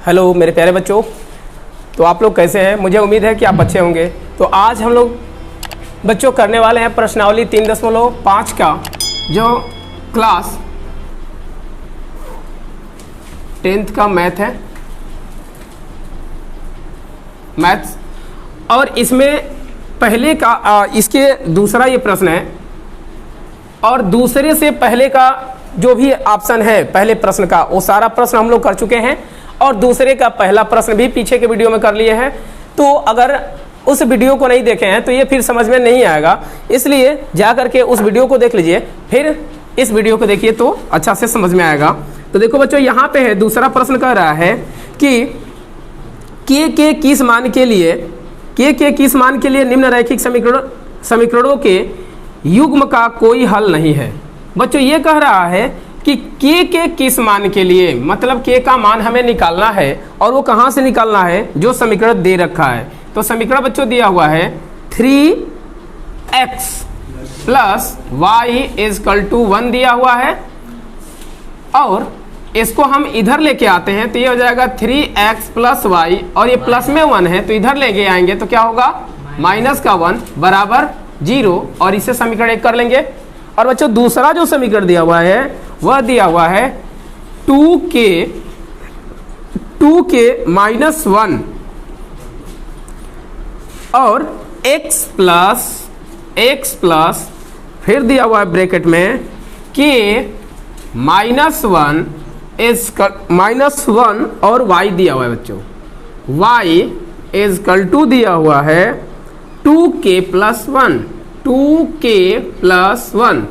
Hello मेरे प्यारे बच्चों, तो आप लोग कैसे हैं? मुझे उम्मीद है कि आप अच्छे होंगे। तो आज हम लोग बच्चों करने वाले हैं प्रश्नावली 3.5 का जो क्लास 10th का मैथ है, मैथ्स। और इसमें पहले का इसके दूसरा ये प्रश्न है और दूसरे से पहले का जो भी ऑप्शन है पहले प्रश्न का वो सारा प्रश्न हम लोग कर चुके हैं और दूसरे का पहला प्रश्न भी पीछे के वीडियो में कर लिए हैं। तो अगर उस वीडियो को नहीं देखे हैं तो ये फिर समझ में नहीं आएगा, इसलिए जा करके उस वीडियो को देख लीजिए, फिर इस वीडियो को देखिए तो अच्छा से समझ में आएगा। तो देखो बच्चों, यहाँ पे है दूसरा प्रश्न कह रहा है कि के किस मान के लिए निम्न रैखिक समीकरणों के युग्म का कोई हल नहीं है। बच्चों ये कह रहा है कि के किस मान के लिए, मतलब के का मान हमें निकालना है और वो कहाँ से निकालना है, जो समीकरण दे रखा है। तो समीकरण बच्चों दिया हुआ है 3x plus y is equal to 1 दिया हुआ है और इसको हम इधर लेके आते हैं तो ये हो जाएगा 3x प्लस वाई और ये प्लस में 1 है तो इधर लेके आएंगे तो क्या होगा, माइनस का 1 बराबर 0 और इसे समीकरण 1 कर लेंगे। और बच्चों दूसरा जो समीकरण दिया हुआ है वह दिया हुआ है 2k माइनस 1 और x प्लस फिर दिया हुआ है ब्रैकेट में k -1 इज -1 और y दिया हुआ है बच्चों, y इज इक्वल टू दिया हुआ है 2k प्लस 1।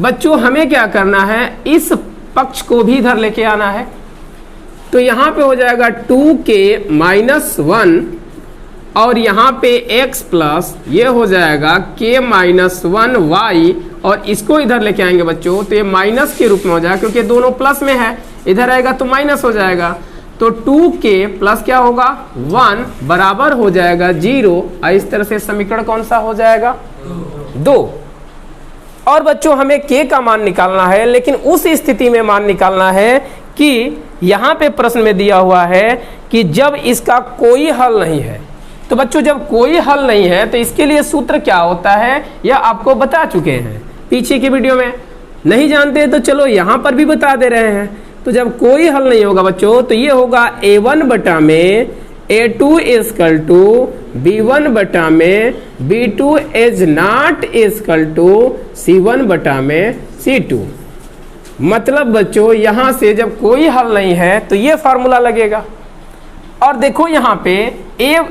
बच्चों हमें क्या करना है, इस पक्ष को भी इधर लेके आना है। तो यहाँ पे हो जाएगा 2k माइनस 1 और यहाँ पे x प्लस ये हो जाएगा k माइनस 1 y और इसको इधर लेके आएंगे बच्चों तो ये माइनस के रूप में हो जाएगा क्योंकि दोनों प्लस में है, इधर आएगा तो माइनस हो जाएगा। तो 2k प्लस क्या होगा 1 बराबर हो जाएगा 0 और इस तरह से समीकरण कौन सा हो जाएगा 2। और बच्चों हमें k का मान निकालना है, लेकिन उस स्थिति में मान निकालना है कि यहाँ पे प्रश्न में दिया हुआ है कि जब इसका कोई हल नहीं है। तो बच्चों जब कोई हल नहीं है तो इसके लिए सूत्र क्या होता है यह आपको बता चुके हैं पीछे की वीडियो में। नहीं जानते तो चलो यहाँ पर भी बता दे रहे हैं। तो जब कोई हल नहीं होगा बच्चों तो ये होगा a1 बटा में a2 इजकल टू b1 बटा में b2 is not is equal to c1 बटा में c2। मतलब बच्चों यहाँ से जब कोई हल नहीं है तो ये फार्मूला लगेगा। और देखो यहाँ पे a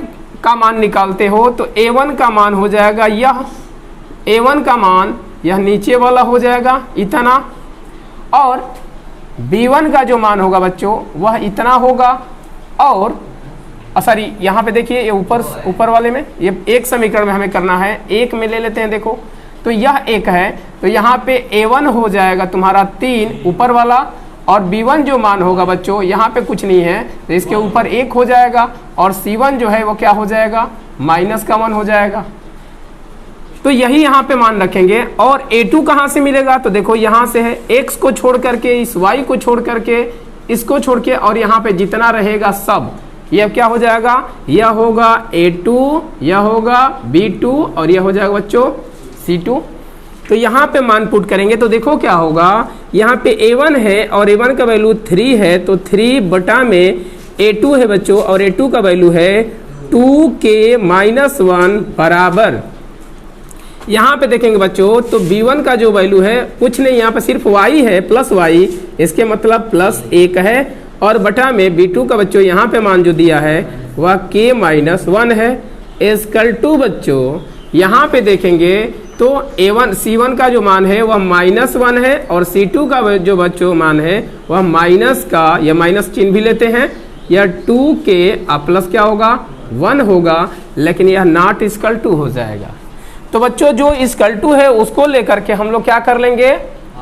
का मान निकालते हो तो a1 का मान हो जाएगा यह, a1 का मान यह नीचे वाला हो जाएगा इतना और b1 का जो मान होगा बच्चों वह इतना होगा। और सॉरी यहाँ पे देखिए ये ऊपर वाले में ये एक समीकरण में हमें करना है, एक में ले लेते हैं। देखो तो यह एक है तो यहाँ पे a1 हो जाएगा तुम्हारा 3 ऊपर वाला और b1 जो मान होगा बच्चों यहाँ पे कुछ नहीं है तो इसके ऊपर 1 हो जाएगा और c1 जो है वो क्या हो जाएगा माइनस का 1 हो जाएगा। तो यही यहाँ पे मान रखेंगे। और a2 कहाँ से मिलेगा, तो देखो यहाँ से है, x को छोड़ करके इस y को छोड़ करके इसको छोड़ के और यहाँ पे जितना रहेगा सब यह क्या हो जाएगा, यह होगा a2, यह होगा b2 और यह हो जाएगा बच्चों c2। तो यहाँ पे मान पुट करेंगे तो देखो क्या होगा, यहाँ पे a1 है और a1 का वैल्यू 3 है तो 3 बटा में a2 है बच्चों और a2 का वैल्यू है 2k माइनस 1 बराबर, यहाँ पे देखेंगे बच्चों तो b1 का जो वैल्यू है कुछ नहीं, यहाँ पे सिर्फ y है प्लस y, इसके मतलब प्लस 1 है और बटा में b2 का बच्चों यहाँ पे मान जो दिया है वह k माइनस 1 है इजकल टू बच्चों यहाँ पे देखेंगे तो a1 c1 का जो मान है वह माइनस 1 है और c2 का जो बच्चों मान है वह माइनस का, यह माइनस चिन्ह भी लेते हैं, यह 2k प्लस क्या होगा 1 होगा, लेकिन यह नॉट इजकल टू हो जाएगा। तो बच्चों जो इजकल टू है उसको लेकर के हम लोग क्या कर लेंगे,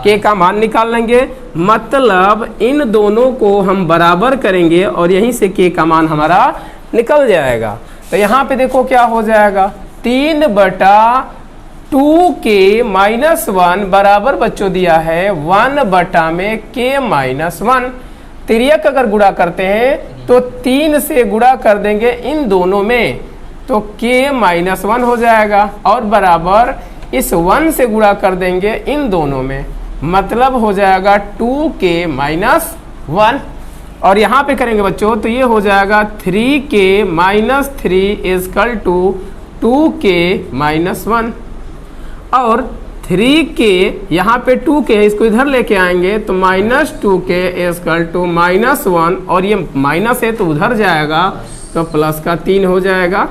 k का मान निकाल लेंगे। मतलब इन दोनों को हम बराबर करेंगे और यहीं से k का मान हमारा निकल जाएगा। तो यहाँ पे देखो क्या हो जाएगा 3 बटा 2k माइनस 1 बराबर बच्चों दिया है 1 बटा में k माइनस 1। तिर्यक अगर गुणा करते हैं तो 3 से गुणा कर देंगे इन दोनों में, तो k-1 हो जाएगा, और बराबर इस 1 से गुणा कर देंगे इन दोनों में, मतलब हो जाएगा 2k-1। और यहाँ पे करेंगे बच्चों तो ये हो जाएगा 3k-3 इजकल टू 2k-1, और 3k यहाँ पे 2k है, इसको इधर लेके आएंगे तो -2k इजकल टू -1, और ये माइनस है तो उधर जाएगा तो प्लस का 3 हो जाएगा।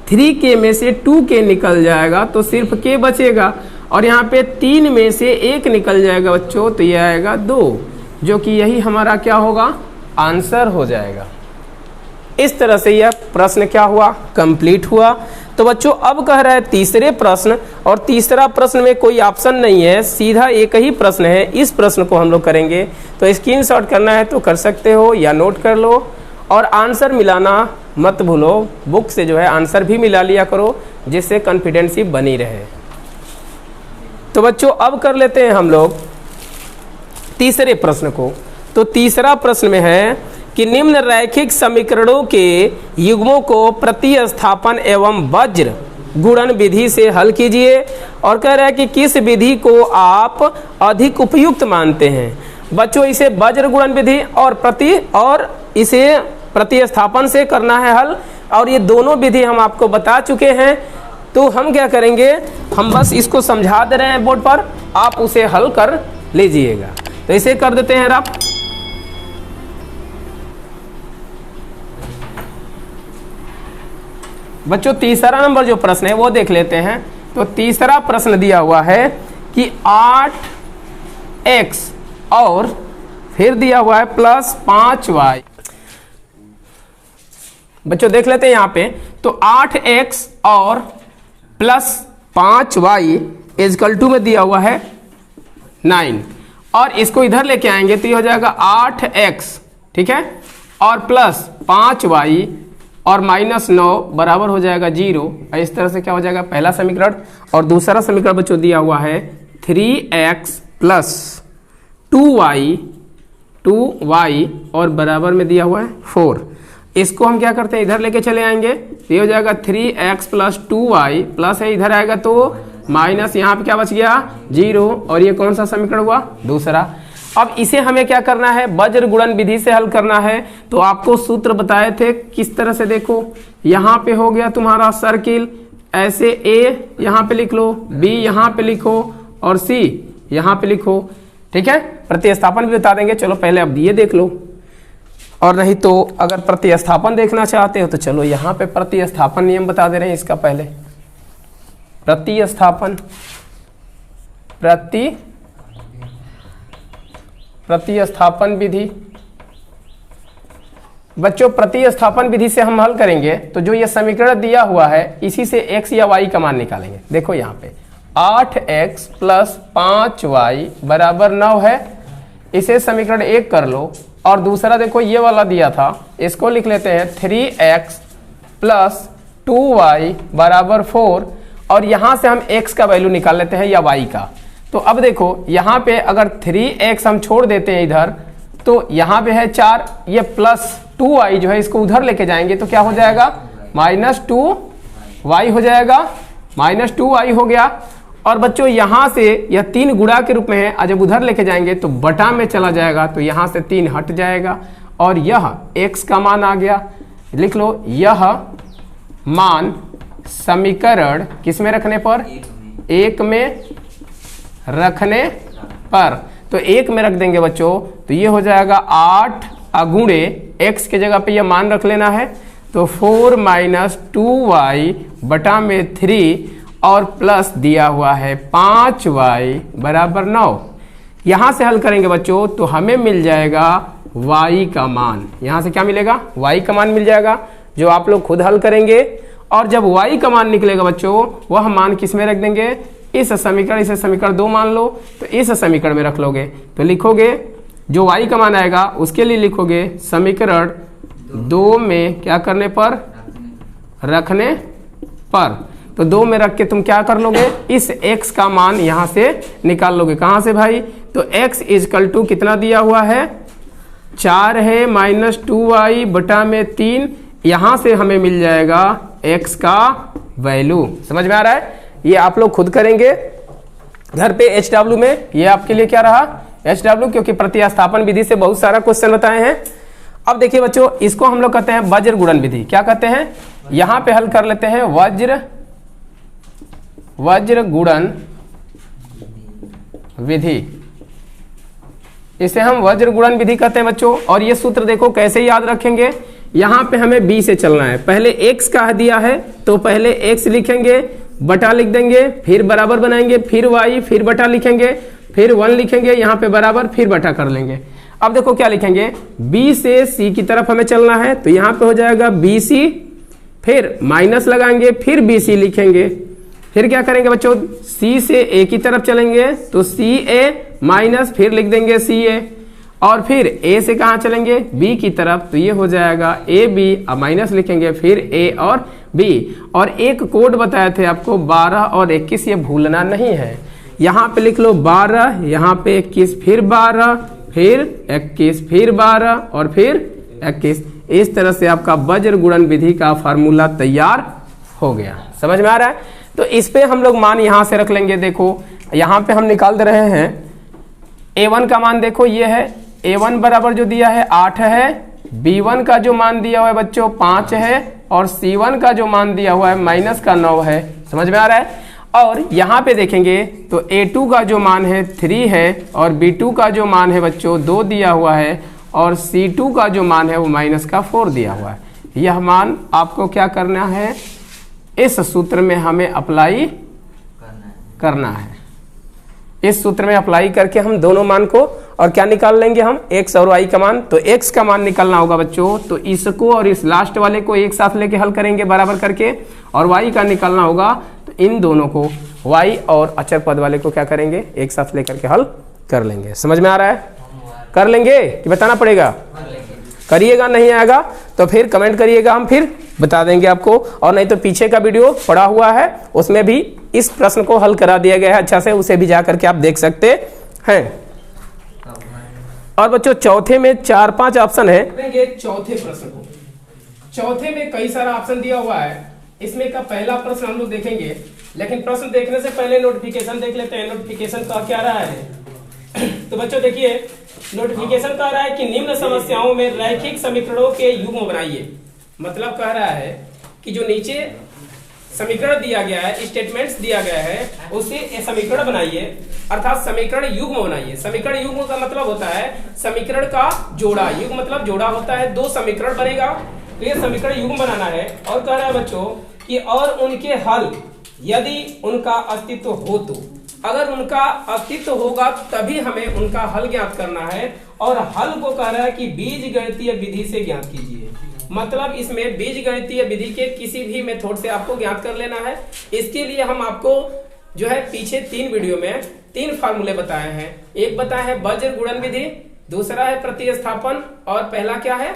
3k में से 2k निकल जाएगा तो सिर्फ k बचेगा, और यहाँ पे 3 में से 1 निकल जाएगा बच्चों, तो ये आएगा 2, जो कि यही हमारा क्या होगा, आंसर हो जाएगा। इस तरह से यह प्रश्न क्या हुआ, कंप्लीट हुआ। तो बच्चों अब कह रहा है तीसरे प्रश्न, और तीसरा प्रश्न में कोई ऑप्शन नहीं है, सीधा एक ही प्रश्न है। इस प्रश्न को हम लोग करेंगे, तो स्क्रीनशॉट करना है तो कर सकते हो या नोट कर लो, और आंसर मिलाना मत भूलो, बुक से जो है आंसर भी मिला लिया करो, जिससे कॉन्फिडेंसी बनी रहे। तो बच्चों अब कर लेते हैं हम लोग तीसरे प्रश्न को। तो तीसरा प्रश्न में है कि निम्न रैखिक समीकरणों के युग्मों को प्रतिस्थापन एवं वज्र गुणन विधि से हल कीजिए, और कह रहा है कि किस विधि को आप अधिक उपयुक्त मानते हैं। बच्चों इसे वज्र गुणन विधि और इसे प्रतिस्थापन से करना है हल, और ये दोनों विधि हम आपको बता चुके हैं। तो हम क्या करेंगे, हम बस इसको समझा दे रहे हैं बोर्ड पर, आप उसे हल कर लीजिएगा। तो इसे कर देते हैं रफ। बच्चों तीसरा नंबर जो प्रश्न है वो देख लेते हैं। तो तीसरा प्रश्न दिया हुआ है कि 8x और फिर दिया हुआ है +5y। बच्चों देख लेते हैं यहाँ पे, तो 8x और +5y इजकल टू में दिया हुआ है 9, और इसको इधर लेके आएंगे तो ये हो जाएगा 8x, ठीक है, और +5y और -9 बराबर हो जाएगा 0। इस तरह से क्या हो जाएगा पहला समीकरण। और दूसरा समीकरण बच्चों दिया हुआ है 3x + 2y और बराबर में दिया हुआ है 4। इसको हम क्या करते हैं, इधर लेके चले आएंगे, ये हो जाएगा 3x + 2y प्लस है, इधर आएगा तो माइनस, यहाँ पे क्या बच गया 0, और ये कौन सा समीकरण हुआ, दूसरा। अब इसे हमें क्या करना है, वज्र गुणन विधि से हल करना है। तो आपको सूत्र बताए थे किस तरह से, देखो यहाँ पे हो गया तुम्हारा सर्किल, ऐसे A यहाँ पे लिख लो, B यहाँ पे लिखो और C यहाँ पे लिखो, ठीक है। प्रतिस्थापन भी बता देंगे, चलो पहले अब ये देख लो, और नहीं तो अगर प्रतिस्थापन देखना चाहते हो तो चलो यहाँ पे प्रतिस्थापन नियम बता दे रहे हैं। इसका पहले प्रतिस्थापन विधि। बच्चों प्रतिस्थापन विधि से हम हल करेंगे तो जो ये समीकरण दिया हुआ है इसी से x या y का मान निकालेंगे। देखो यहाँ पे 8x + 5y बराबर 9 है, इसे समीकरण 1 कर लो। और दूसरा देखो ये वाला दिया था, इसको लिख लेते हैं 3x + 2y बराबर 4, और यहाँ से हम x का वैल्यू निकाल लेते हैं या y का। तो अब देखो यहाँ पे अगर 3x हम छोड़ देते हैं इधर, तो यहाँ पे है 4, ये +2y जो है इसको उधर लेके जाएंगे तो क्या हो जाएगा -2y हो जाएगा, -2y हो गया। और बच्चों यहाँ से यह 3 गुणा के रूप में है, जब उधर लेके जाएंगे तो बटा में चला जाएगा, तो यहाँ से 3 हट जाएगा, और यह x का मान आ गया। लिख लो, यह मान समीकरण किस में रखने पर, 1 में रखने पर। तो 1 में रख देंगे बच्चों, तो ये हो जाएगा 8 गुणे x के जगह पे ये मान रख लेना है, तो 4 - 2y बटा में 3, और प्लस दिया हुआ है 5y बराबर 9। यहाँ से हल करेंगे बच्चों तो हमें मिल जाएगा y का मान। यहाँ से क्या मिलेगा, y का मान मिल जाएगा, जो आप लोग खुद हल करेंगे। और जब y का मान निकलेगा बच्चों, वह मान किस में रख देंगे, इस समीकरण, इसे समीकरण 2 मान लो, तो इस समीकरण में रख लोगे। तो लिखोगे जो y का मान आएगा उसके लिए लिखोगे समीकरण 2 में क्या करने पर, रखने पर। तो 2 में रख के तुम क्या कर लोगे, इस x का मान यहाँ से निकाल लोगे। कहाँ से भाई, तो x = कितना दिया हुआ है 4 है -2y बटा में 3, यहां से हमें मिल जाएगा x का वैल्यू। समझ में आ रहा है? ये आप लोग खुद करेंगे घर पे HW में। ये आपके लिए क्या रहा? HW, क्योंकि प्रतिस्थापन विधि से बहुत सारा क्वेश्चन बताए हैं। अब देखिए बच्चों, इसको हम लोग कहते हैं वज्र गुणन विधि। क्या कहते हैं? यहां पे हल कर लेते हैं वज्र गुणन विधि। इसे हम वज्र गुणन विधि कहते हैं बच्चों। और ये सूत्र देखो कैसे याद रखेंगे। यहां पे हमें b से चलना है। पहले x कह दिया है तो पहले x लिखेंगे, बटा लिख देंगे, फिर बराबर बनाएंगे, फिर y, फिर बटा लिखेंगे, फिर 1 लिखेंगे, यहाँ पे बराबर, फिर बटा कर लेंगे। अब देखो क्या लिखेंगे, b से c की तरफ हमें चलना है तो यहाँ पे हो जाएगा bc, फिर माइनस लगाएंगे, फिर bc लिखेंगे, फिर क्या करेंगे बच्चों, c से a की तरफ चलेंगे तो ca माइनस, फिर लिख देंगे ca, और फिर a से कहाँ चलेंगे, b की तरफ, तो ये हो जाएगा ab, अब माइनस लिखेंगे, फिर a और b। और एक कोड बताए थे आपको 12 और 21, ये भूलना नहीं है। यहाँ पे लिख लो 12, यहाँ पे 21, फिर 12, फिर 21, फिर 12 और फिर 21। इस तरह से आपका वज्र गुणन विधि का फार्मूला तैयार हो गया। समझ में आ रहा है? तो इस पे हम लोग मान यहाँ से रख लेंगे। देखो यहाँ पे हम निकाल दे रहे हैं a1 का मान, देखो ये है a1 बराबर जो दिया है 8 है, b1 का जो मान दिया हुआ है बच्चों 5 है, और c1 का जो मान दिया हुआ है -9 है। समझ में आ रहा है? और यहाँ पे देखेंगे तो a2 का जो मान है 3 है, और b2 का जो मान है बच्चों 2 दिया हुआ है, और c2 का जो मान है वो -4 दिया हुआ है। यह मान आपको क्या करना है, इस सूत्र में हमें अप्लाई करना है। इस सूत्र में अप्लाई करके हम दोनों मान को और क्या निकाल लेंगे हम, x और y का मान। तो x का मान निकालना होगा बच्चों, तो इसको और इस लास्ट वाले को एक साथ लेके हल करेंगे बराबर करके, और y का निकालना होगा तो इन दोनों को, y और अचर पद वाले को क्या करेंगे, एक साथ लेकर के हल कर लेंगे। समझ में आ रहा है? कर लेंगे कि बताना पड़ेगा? करिएगा, नहीं आएगा तो फिर कमेंट करिएगा, हम फिर बता देंगे आपको। और नहीं तो पीछे का वीडियो पड़ा हुआ है, उसमें भी इस प्रश्न को हल करा दिया गया है अच्छा से, उसे भी जा करके आप देख सकते हैं। और बच्चों चौथे में 4-5 ऑप्शन है। चौथे प्रश्न को, चौथे में कई सारा ऑप्शन दिया हुआ है। इसमें का पहला प्रश्न हम लोग देखेंगे, लेकिन प्रश्न देखने से पहले नोटिफिकेशन देख लेते हैं। नोटिफिकेशन का क्या रहा है तो बच्चों देखिए, नोटिफिकेशन कह रहा है कि निम्न समस्याओं में रैखिक समीकरणों के युग्म बनाइए। मतलब कह रहा है कि जो नीचे समीकरण दिया गया है, स्टेटमेंट्स दिया गया है, उसे समीकरण बनाइए, अर्थात समीकरण युग्म बनाइए। समीकरण युग्म का मतलब होता है समीकरण का जोड़ा। युग्म मतलब जोड़ा होता है, 2 समीकरण बनेगा तो ये समीकरण युग्म बनाना है। और कह रहा है बच्चों कि और उनके हल यदि उनका अस्तित्व हो तो, अगर उनका अस्तित्व होगा तभी हमें उनका हल ज्ञात करना है। और हल को कह रहा है कि बीज गणितीय विधि से ज्ञात कीजिए। मतलब इसमें बीज गणितीय विधि के किसी भी मेथड से आपको ज्ञात कर लेना है। इसके लिए हम आपको जो है पीछे 3 वीडियो में 3 फार्मूले बताए हैं। एक बताया है वज्र गुणन विधि, दूसरा है प्रतिस्थापन, और पहला क्या है,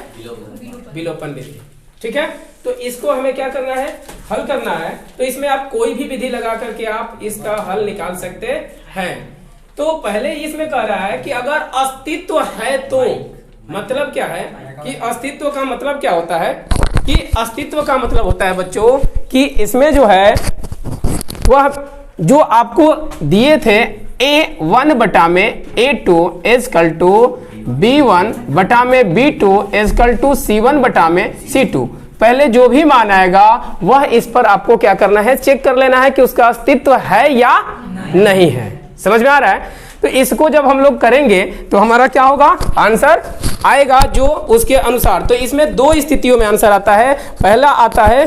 विलोपन विधि। ठीक है, तो इसको हमें क्या करना है, हल करना है। तो इसमें आप कोई भी विधि लगा करके आप इसका हल निकाल सकते हैं। तो पहले इसमें कह रहा है कि अगर अस्तित्व है तो, मतलब क्या है कि अस्तित्व का मतलब क्या होता है, कि अस्तित्व का मतलब होता है बच्चों कि इसमें जो है वह जो आपको दिए थे a1 बटा में a2 इजकल टू b1 बटा में b2 इजकल टू c1 बटा में c2। पहले जो भी मान आएगा वह इस पर आपको क्या करना है, चेक कर लेना है कि उसका अस्तित्व है या नहीं है। समझ में आ रहा है? तो इसको जब हम लोग करेंगे तो हमारा क्या होगा, आंसर आएगा जो उसके अनुसार। तो इसमें 2 स्थितियों में आंसर आता है। पहला आता है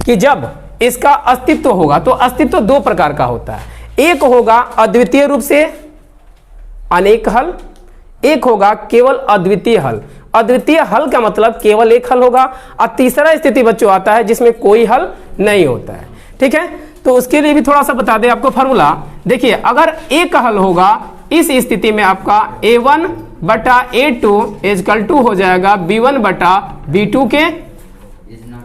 कि जब इसका अस्तित्व होगा, तो अस्तित्व 2 प्रकार का होता है। एक होगा अद्वितीय रूप से अनेक हल, एक होगा केवल अद्वितीय हल। अद्वितीय हल का मतलब केवल एक हल होगा। और तीसरा स्थिति बच्चों आता है जिसमें कोई हल नहीं होता है। ठीक है, तो उसके लिए भी थोड़ा सा बता दें आपको फार्मूला। देखिए, अगर एक हल होगा इस स्थिति में आपका a1 बटा a2 इजकल टू हो जाएगा b1 बटा b2 के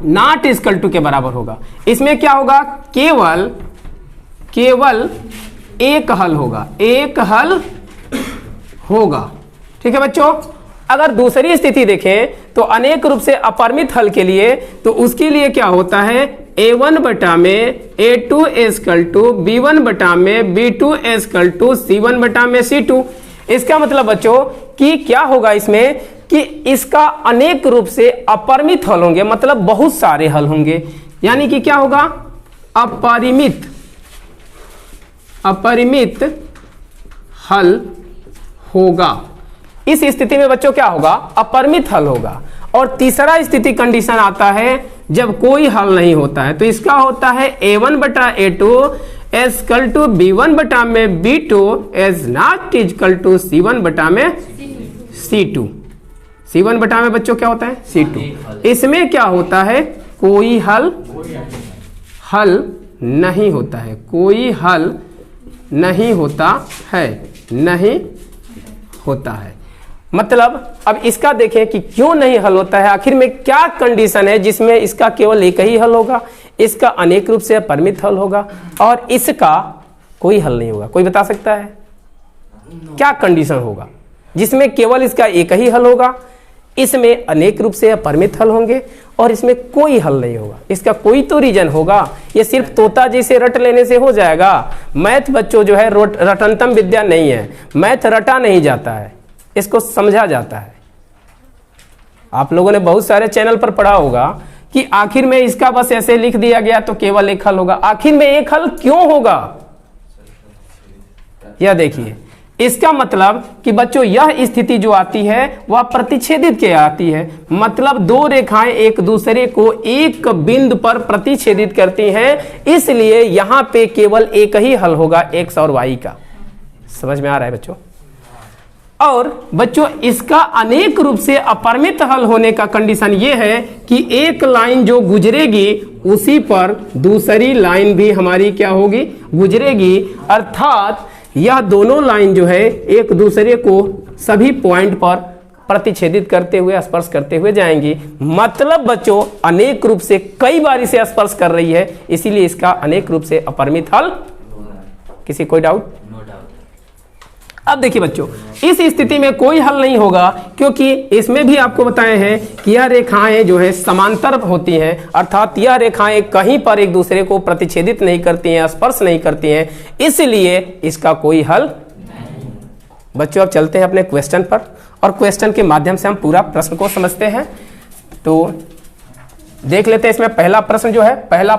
नॉट इजकल टू के बराबर होगा। इसमें क्या होगा, केवल एक हल होगा, एक हल होगा। ठीक है बच्चों, अगर दूसरी स्थिति देखें तो अनेक रूप से अपरिमित हल के लिए, तो उसके लिए क्या होता है, a1 बटा में a2 इक्वल टू b1 बटा में b2 इक्वल टू c1 बटा में c2। इसका मतलब बच्चों कि क्या होगा इसमें कि इसका अनेक रूप से अपरिमित हल होंगे, मतलब बहुत सारे हल होंगे, यानी कि क्या होगा, अपरिमित हल होगा। इस स्थिति में बच्चों क्या होगा, अपरिमित हल होगा। और तीसरा स्थिति कंडीशन आता है जब कोई हल नहीं होता है, तो इसका होता है a1 बटा a2 इक्वल टू b1 बटा में b2 is not equal to c1 बटा में c2। c1 बटा में बच्चों क्या होता है, c2। इसमें क्या होता है, कोई हल नहीं होता है, कोई हल नहीं होता है। मतलब अब इसका देखें कि क्यों नहीं हल होता है, आखिर में क्या कंडीशन है जिसमें इसका केवल एक ही हल होगा, इसका अनेक रूप से अपरिमित हल होगा और इसका कोई हल नहीं होगा। कोई बता सकता है क्या कंडीशन होगा जिसमें केवल इसका एक ही हल होगा, इसमें अनेक रूप से अपरिमित हल होंगे और इसमें कोई हल नहीं होगा? इसका कोई तो रीजन होगा। ये सिर्फ तोता जैसे रट लेने से हो जाएगा? मैथ बच्चों जो है रटनतम विद्या नहीं है, मैथ रटा नहीं जाता है, इसको समझा जाता है। आप लोगों ने बहुत सारे चैनल पर पढ़ा होगा कि आखिर में इसका बस ऐसे लिख दिया गया तो केवल एक हल होगा। आखिर में एक हल क्यों होगा, यह देखिए। इसका मतलब कि बच्चों यह स्थिति जो आती है वह प्रतिच्छेदित के आती है, मतलब दो रेखाएं एक दूसरे को एक बिंदु पर प्रतिच्छेदित करती हैं, इसलिए यहां पे केवल एक ही हल होगा x और y का। समझ में आ रहा है बच्चों? और बच्चों इसका अनेक रूप से अपरिमित हल होने का कंडीशन ये है कि एक लाइन जो गुजरेगी उसी पर दूसरी लाइन भी हमारी क्या होगी, गुजरेगी, अर्थात यह दोनों लाइन जो है एक दूसरे को सभी पॉइंट पर प्रतिच्छेदित करते हुए, स्पर्श करते हुए जाएंगी। मतलब बच्चों अनेक रूप से कई बार इसे स्पर्श कर रही है, इसीलिए इसका अनेक रूप से अपरिमित हल। किसी कोई डाउट? अब देखिए बच्चों, इस स्थिति में कोई हल नहीं होगा क्योंकि इसमें भी आपको बताए हैं कि यह रेखाएं जो है समांतर होती हैं, अर्थात यह रेखाएं कहीं पर एक दूसरे को प्रतिच्छेदित नहीं करती हैं, स्पर्श नहीं करती हैं, इसलिए इसका कोई हल नहीं। बच्चों अब चलते हैं अपने क्वेश्चन पर और क्वेश्चन के माध्यम से हम पूरा प्रश्न को समझते हैं। तो देख लेते हैं इसमें पहला प्रश्न जो है, पहला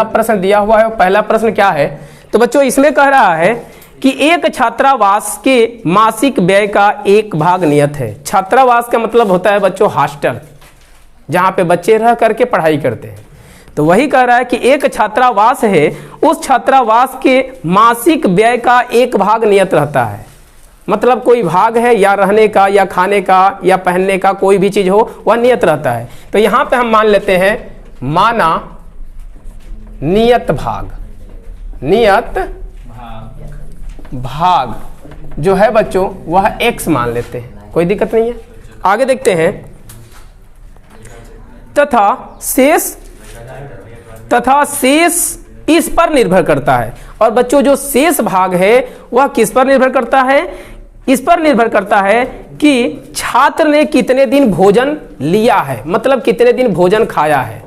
प्रश्न दिया हुआ है, पहला प्रश्न क्या है? तो बच्चों इसमें कह रहा है कि एक छात्रावास के मासिक व्यय का एक भाग नियत है। छात्रावास का मतलब होता है बच्चों हॉस्टल, जहां पे बच्चे रह करके पढ़ाई करते हैं। तो वही कह रहा है कि एक छात्रावास है, उस छात्रावास के मासिक व्यय का एक भाग नियत रहता है। मतलब कोई भाग है या रहने का या खाने का या पहनने का, कोई भी चीज हो वह नियत रहता है। तो यहां पे हम मान लेते हैं, माना नियत भाग जो है बच्चों वह x मान लेते हैं, कोई दिक्कत नहीं है। आगे देखते हैं, तथा शेष इस पर निर्भर करता है। और बच्चों जो शेष भाग है वह किस पर निर्भर करता है? इस पर निर्भर करता है कि छात्र ने कितने दिन भोजन लिया है, मतलब कितने दिन भोजन खाया है।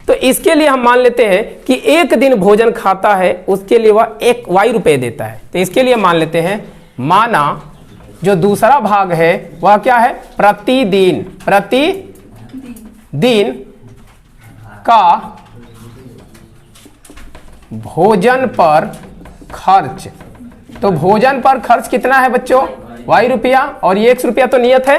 तो इसके लिए हम मान लेते हैं कि एक दिन भोजन खाता है, उसके लिए वह एक y रुपए देता है। तो इसके लिए मान लेते हैं, माना जो दूसरा भाग है वह क्या है, प्रतिदिन का भोजन पर खर्च। तो भोजन पर खर्च कितना है बच्चों, y रुपया, और ये x रुपया तो नियत है।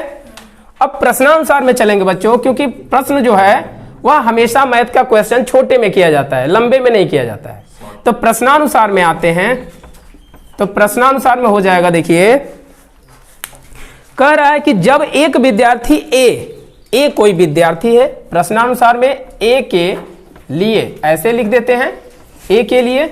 अब प्रश्नानुसार में चलेंगे बच्चों, क्योंकि प्रश्न जो है वह हमेशा मैथ का क्वेश्चन छोटे में किया जाता है, लंबे में नहीं किया जाता है। तो प्रश्नानुसार में आते हैं, तो प्रश्नानुसार में हो जाएगा, देखिए कह रहा है कि जब एक विद्यार्थी ए कोई विद्यार्थी है, प्रश्नानुसार में ए के लिए ऐसे लिख देते हैं, ए के लिए।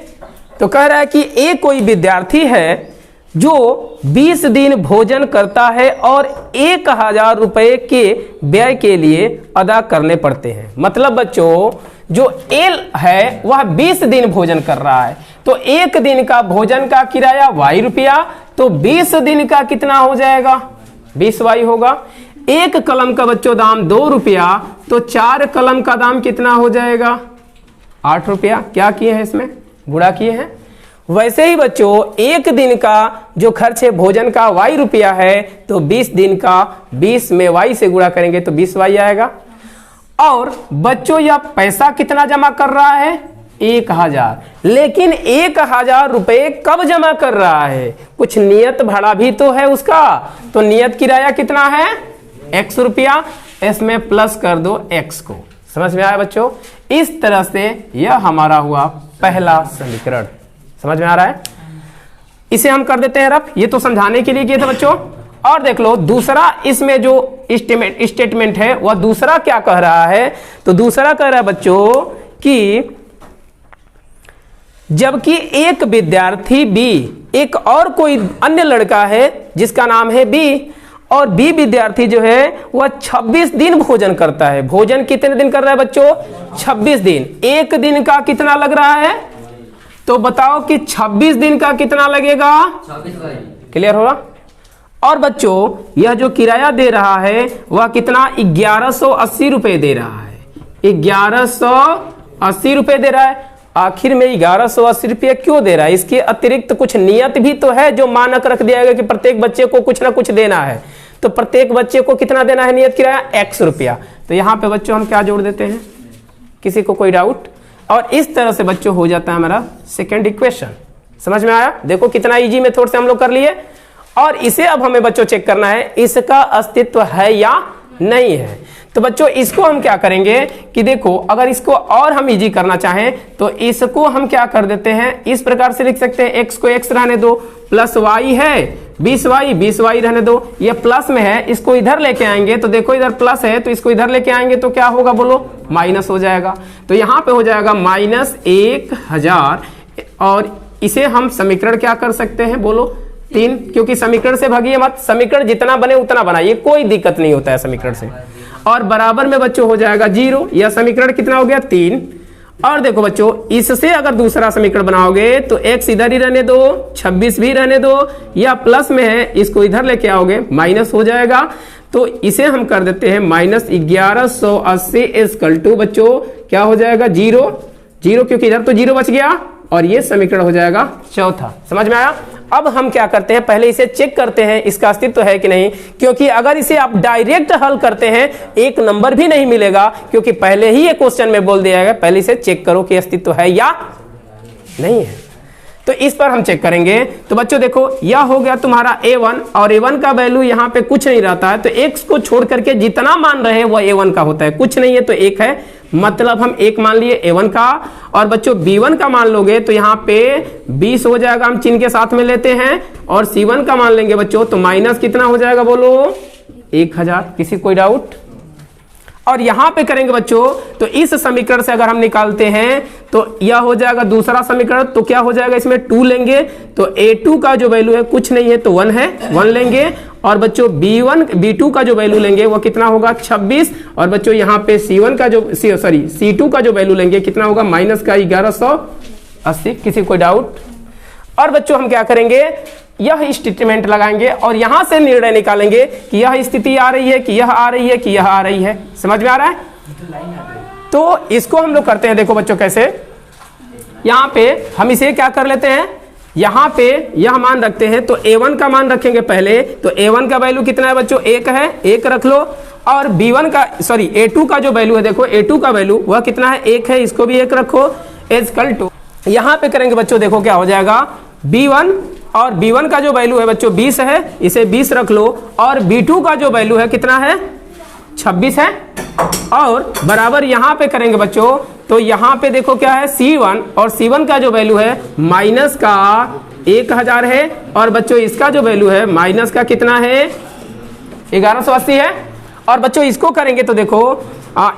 तो कह रहा है कि ए कोई विद्यार्थी है जो 20 दिन भोजन करता है और 1000 रुपए के व्यय के लिए अदा करने पड़ते हैं। मतलब बच्चों जो एल है वह 20 दिन भोजन कर रहा है, तो एक दिन का भोजन का किराया y रुपया, तो 20 दिन का कितना हो जाएगा, 20y होगा। एक कलम का बच्चों दाम 2 रुपया, तो 4 कलम का दाम कितना हो जाएगा? 8 रुपया। क्या किए हैं इसमें? गुणा किए हैं। वैसे ही बच्चों एक दिन का जो खर्च है भोजन का y रुपया है, तो 20 दिन का 20 में y से गुणा करेंगे तो 20y आएगा। और बच्चों यह पैसा कितना जमा कर रहा है? 1000। लेकिन 1000 रुपये कब जमा कर रहा है? कुछ नियत भाड़ा भी तो है उसका, तो नियत किराया कितना है? x रुपया। इसमें प्लस कर दो x को। समझ में आया बच्चों? इस तरह से यह हमारा हुआ पहला समीकरण। समझ में आ रहा है? इसे हम कर देते हैं रफ। ये तो समझाने के लिए किए थे बच्चों। और देख लो दूसरा इसमें जो स्टेटमेंट है वह दूसरा क्या कह रहा है? तो दूसरा कह रहा है बच्चों कि जबकि एक विद्यार्थी बी, एक और कोई अन्य लड़का है जिसका नाम है बी, और बी विद्यार्थी जो है वह 26 दिन भोजन करता है। भोजन कितने दिन कर रहा है बच्चों? 26 दिन। एक दिन का कितना लग रहा है? तो बताओ कि 26 दिन का कितना लगेगा? क्लियर होगा? और बच्चों यह जो किराया दे रहा है वह कितना? 1180 रुपए दे रहा है। 1180 रुपए दे रहा है। आखिर में 1180 रुपये क्यों दे रहा है? इसके अतिरिक्त कुछ नियत भी तो है जो मानक रख दिया गया कि प्रत्येक बच्चे को कुछ ना कुछ देना है। तो प्रत्येक बच्चे को कितना देना है नियत किराया? x रुपया। तो यहाँ पे बच्चों हम क्या जोड़ देते हैं? किसी को कोई डाउट? और इस तरह से बच्चों हो जाता है हमारा सेकेंड इक्वेशन। समझ में आया? देखो कितना इजी मेथड से हम लोग कर लिए। और इसे अब हमें बच्चों चेक करना है इसका अस्तित्व है या नहीं है। तो बच्चों इसको हम क्या करेंगे कि देखो अगर इसको और हम इजी करना चाहें तो इसको हम क्या कर देते हैं, इस प्रकार से लिख सकते हैं। x को x रहने दो, प्लस y है 20y रहने दो। ये प्लस में है, इसको इधर लेके आएंगे तो देखो इधर प्लस है तो इसको इधर लेके आएंगे तो क्या होगा बोलो? माइनस हो जाएगा। तो यहाँ पे हो जाएगा -1000। और इसे हम समीकरण क्या कर सकते हैं बोलो? 3। क्योंकि समीकरण से भागिए मत, समीकरण जितना बने उतना बनाइए, कोई दिक्कत नहीं होता है समीकरण से। और बराबर में बच्चों हो जाएगा 0। यह समीकरण कितना हो गया? 3। और देखो बच्चों इससे अगर दूसरा समीकरण बनाओगे तो x इधर ही रहने दो, 26 भी रहने दो, या प्लस में है इसको इधर लेके आओगे माइनस हो जाएगा। तो इसे हम कर देते हैं -1180 इक्वल टू बच्चों क्या हो जाएगा? 0, क्योंकि इधर तो 0 बच गया। और ये समीकरण हो जाएगा चौथा। समझ में आया? अब हम क्या करते हैं, पहले इसे चेक करते हैं इसका अस्तित्व है कि नहीं, क्योंकि अगर इसे आप डायरेक्ट हल करते हैं एक नंबर भी नहीं मिलेगा, क्योंकि पहले ही ये क्वेश्चन में बोल दिया गया पहले इसे चेक करो कि अस्तित्व है या नहीं है। तो इस पर हम चेक करेंगे। तो बच्चों देखो यह हो गया तुम्हारा a1, और a1 का वैल्यू यहाँ पे कुछ नहीं रहता है, तो x को छोड़ करके जितना मान रहे हैं वह a1 का होता है। कुछ नहीं है तो 1 है, मतलब हम 1 मान लिए a1 का। और बच्चों b1 का मान लोगे तो यहाँ पे 20 हो जाएगा, हम चिन्ह के साथ में लेते हैं। और c1 का मान लेंगे बच्चों तो माइनस कितना हो जाएगा बोलो? 1000। किसी कोई डाउट? और यहां पे करेंगे बच्चों तो इस समीकरण से अगर हम निकालते हैं तो यह हो जाएगा दूसरा समीकरण। तो क्या हो जाएगा इसमें 2 लेंगे तो a2 का जो वैल्यू है कुछ नहीं है तो 1 है, 1 लेंगे। और बच्चों b2 का जो वैल्यू लेंगे वो कितना होगा? 26। और बच्चों यहाँ पे c2 का जो वैल्यू लेंगे कितना होगा? माइनस का 1180। किसी कोई डाउट? और बच्चों हम क्या करेंगे, यह स्टेटमेंट लगाएंगे और यहां से निर्णय निकालेंगे कि यह स्थिति आ रही है कि यह आ रही है कि यह आ रही है। समझ में आ रहा है? तो इसको हम लोग करते हैं, देखो बच्चों कैसे। यहां पे हम इसे क्या कर लेते हैं, यहां पे यह मान रखते हैं तो a1 का मान रखेंगे पहले। तो a1 का वैल्यू कितना है बच्चों? 1 है, 1 रख लो। और a2 का जो वैल्यू है, देखो a2 का वैल्यू वह कितना है? 1 है, इसको भी 1 रखो। इक्वल टू यहां पे करेंगे बच्चों, देखो क्या हो जाएगा? b1, और b1 का जो वैल्यू है बच्चों 20 है, इसे 20 रख लो। और b2 का जो वैल्यू है कितना है? 26 है। और बराबर यहां पे करेंगे बच्चों तो यहां पे देखो क्या है? c1, और c1 का जो वैल्यू है माइनस का 1000 है। और बच्चों इसका जो वैल्यू है माइनस का कितना है? 1180 है। और बच्चों इसको करेंगे तो देखो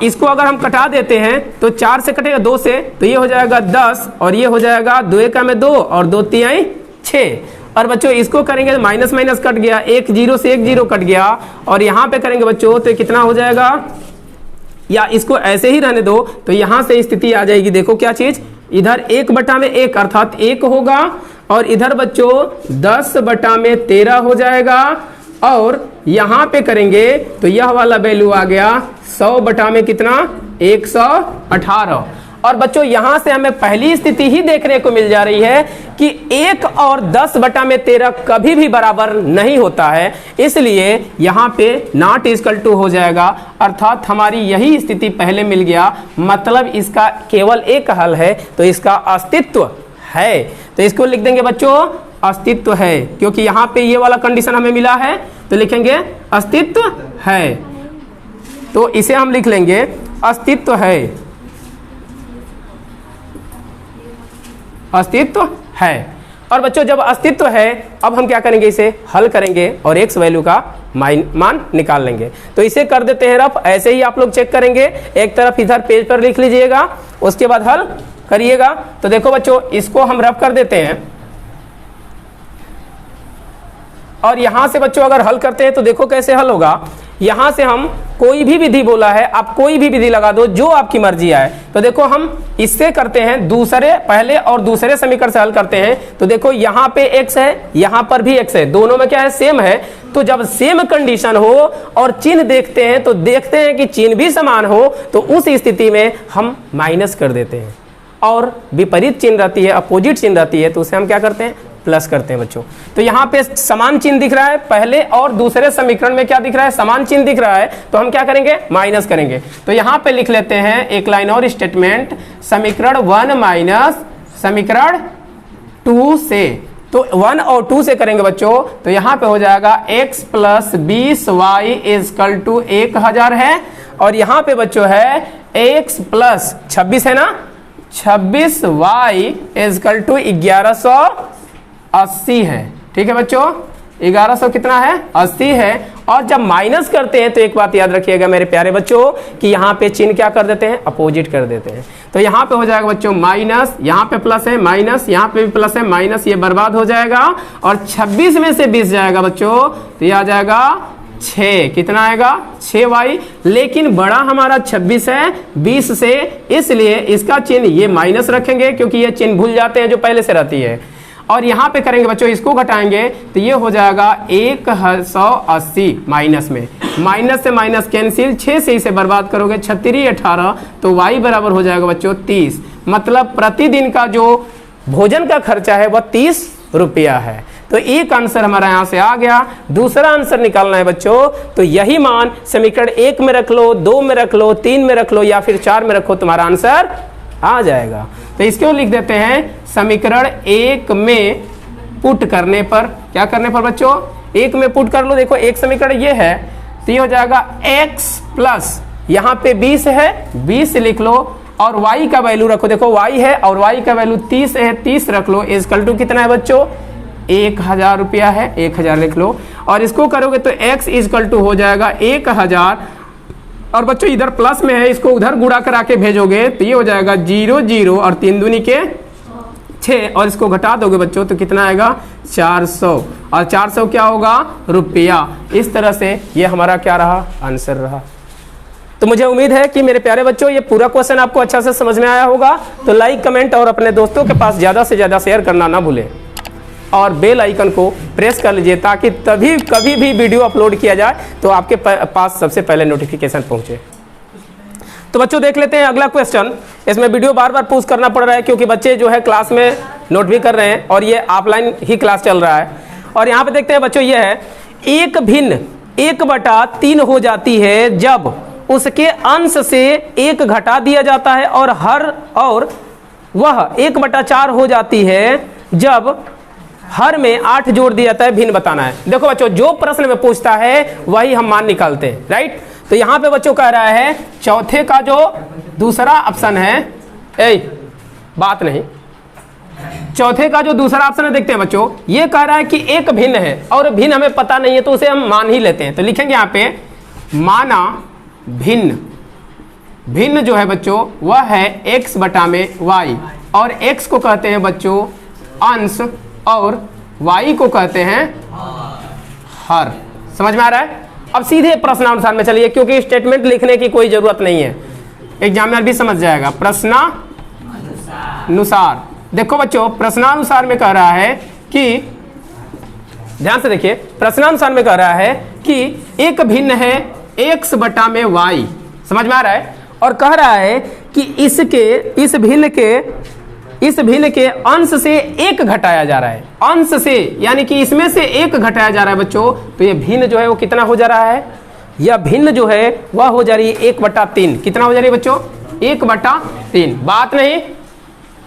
इसको अगर हम कटा देते हैं तो 4 से कटेगा 2 से, तो ये हो जाएगा 10 और ये हो जाएगा 2 का में 2 और 2 3 6। और बच्चों इसको करेंगे तो माइनस माइनस कट गया, 1 0 से 1 0 कट गया। और यहाँ पे करेंगे बच्चों तो कितना हो जाएगा, या इसको ऐसे ही रहने दो तो यहाँ से स्थिति आ जाएगी। देखो क्या चीज, इधर 1/1 अर्थात 1 होगा, और इधर बच्चों 10/13 हो जाएगा। और यहाँ पे करेंगे तो यह वाला वैल्यू आ गया 100 बटा में कितना 118। और बच्चों यहाँ से हमें पहली स्थिति ही देखने को मिल जा रही है कि 1 और 10 बटा में 13 कभी भी बराबर नहीं होता है, इसलिए यहाँ पे नॉट इक्वल टू हो जाएगा। अर्थात हमारी यही स्थिति पहले मिल गया, मतलब इसका केवल एक हल है, तो इसका अस्तित्व है। तो इसको लिख देंगे बच्चों अस्तित्व है, क्योंकि यहाँ पे ये वाला कंडीशन हमें मिला है, तो लिखेंगे अस्तित्व है। तो इसे हम लिख लेंगे अस्तित्व है, अस्तित्व है। और बच्चों जब अस्तित्व है, अब हम क्या करेंगे, इसे हल करेंगे और x वैल्यू का मान निकाल लेंगे। तो इसे कर देते हैं रफ, ऐसे ही आप लोग चेक करेंगे, एक तरफ इधर पेज पर लिख लीजिएगा, उसके बाद हल करिएगा। तो देखो बच्चों इसको हम रफ कर देते हैं, और यहां से बच्चों अगर हल करते हैं तो देखो कैसे हल होगा। यहां से हम कोई भी विधि बोला है, आप कोई भी विधि लगा दो जो आपकी मर्जी आए। तो देखो हम इससे करते हैं, दूसरे पहले और दूसरे समीकरण से हल करते हैं। तो देखो यहाँ पे x है, यहाँ पर भी x है, दोनों में क्या है सेम है। तो जब सेम कंडीशन हो और चिन्ह देखते हैं तो देखते हैं कि चिन्ह भी समान हो, तो उस स्थिति में हम माइनस कर देते हैं। और विपरीत चिन्ह रहती है, अपोजिट चिन्ह रहती है, तो उसे हम क्या करते हैं प्लस करते हैं बच्चों। तो यहाँ पे समान चिन्ह दिख रहा है, पहले और दूसरे समीकरण में क्या दिख रहा है समान चिन्ह दिख रहा है, तो हम क्या करेंगे माइनस करेंगे। तो यहाँ पे लिख लेते हैं एक लाइन और स्टेटमेंट, समीकरण 1 माइनस समीकरण 2 से। तो 1 और 2 से करेंगे बच्चों, तो यहाँ पे हो जाएगा x plus 20y is equal to 1000 है, और यहाँ पे बच्चों है x प्लस 26 है ना, 26y इजकल टू 1180 है। ठीक है बच्चों, 1100 कितना है 80 है। और जब माइनस करते हैं तो एक बात याद रखिएगा मेरे प्यारे बच्चों कि यहाँ पे चिन्ह क्या कर देते हैं अपोजिट कर देते हैं। तो यहाँ पे हो जाएगा बच्चों माइनस, यहाँ पे प्लस है माइनस, यहाँ पे भी प्लस है माइनस, ये बर्बाद हो जाएगा। और 26 में से 20 जाएगा बच्चों, तो ये आ जाएगा 6, कितना आएगा 6y। लेकिन बड़ा हमारा 26 है 20 से, इसलिए इसका चिन्ह ये माइनस रखेंगे, क्योंकि ये चिन्ह भूल जाते हैं जो पहले से रहती है। और यहाँ पे करेंगे बच्चों इसको घटाएंगे, तो ये हो जाएगा 180 माइनस में, माइनस से माइनस कैंसिल, 6 से इसे बर्बाद करोगे 36 18, तो y बराबर हो जाएगा बच्चों 30। मतलब प्रतिदिन का जो भोजन का खर्चा है वह 30 रुपया है। तो एक आंसर हमारा यहाँ से आ गया। दूसरा आंसर निकालना है बच्चों, तो यही मान समीकरण 1 में रख लो, 2 में रख लो, 3 में रख लो या फिर 4 में रखो, तुम्हारा आंसर आ जाएगा। तो इसको लिख देते हैं समीकरण 1 में पुट करने पर, क्या करने पर बच्चों 1 में पुट कर लो। देखो एक समीकरण ये है, तो ये हो जाएगा x प्लस यहाँ पे 20 है, 20 लिख लो, और y का वैल्यू रखो, देखो y है और y का वैल्यू 30 है, 30 रख लो, इजकल टू कितना है बच्चों 1000 रुपया है, 1000 लिख लो। और इसको करोगे तो x इजकल टू हो जाएगा 1000, और बच्चों इधर प्लस में है, इसको उधर गुणा करा के भेजोगे तो ये हो जाएगा 0 0 और 3 दूनी के 6, और इसको घटा दोगे बच्चों तो कितना आएगा 400, और 400 क्या होगा रुपया। इस तरह से ये हमारा क्या रहा आंसर रहा। तो मुझे उम्मीद है कि मेरे प्यारे बच्चों ये पूरा क्वेश्चन आपको अच्छा से समझ में आया होगा। तो लाइक कमेंट और अपने दोस्तों के पास ज़्यादा से ज़्यादा शेयर करना ना भूलें, और बेल आइकन को प्रेस कर लीजिए, ताकि तभी कभी भी वीडियो अपलोड किया जाए तो आपके पास सबसे पहले नोटिफिकेशन पहुंचे। तो बच्चों देख लेते हैं अगला क्वेश्चन। इसमें वीडियो बार बार पूछ करना पड़ रहा है, क्योंकि बच्चे जो है क्लास में नोट भी कर रहे हैं और ये ऑफलाइन ही क्लास चल रहा है। और यहाँ पे देखते हैं बच्चों, ये है एक भिन्न 1/3 हो जाती है जब उसके अंश से 1 घटा दिया जाता है, और वह 1/4 हो जाती है जब हर में 8 जोड़ दिया जाता है। भिन्न बताना है। देखो बच्चों जो प्रश्न में पूछता है वही हम मान निकालते हैं, राइट। तो यहाँ पे बच्चों कह रहा है चौथे का जो दूसरा ऑप्शन है, बात नहीं, चौथे का जो दूसरा ऑप्शन है देखते हैं बच्चों, ये कह रहा है कि एक भिन्न है और भिन्न हमें पता नहीं है, तो उसे हम मान ही लेते हैं। तो लिखेंगे यहाँ पे माना भिन्न, भिन्न जो है बच्चों वह है x बटा में y, और x को कहते हैं बच्चों अंश और y को कहते हैं हर। समझ में आ रहा है। अब सीधे प्रश्नानुसार में चलिए, क्योंकि स्टेटमेंट लिखने की कोई जरूरत नहीं है, एग्जामिनर भी समझ जाएगा। प्रश्नानुसार देखो बच्चों, प्रश्नानुसार में कह रहा है कि ध्यान से देखिए, प्रश्नानुसार में कह रहा है कि एक भिन्न है x बटा में y, समझ में आ रहा है, और कह रहा है कि इस भिन्न के अंश से एक घटाया जा रहा है, अंश से यानी कि इसमें से एक घटाया जा रहा है बच्चों। तो ये भिन्न जो है वो कितना हो जा रहा है, यह भिन्न जो है वह हो जा रही है 1/3। कितना हो जा रही है बच्चों, 1/3। बात नहीं।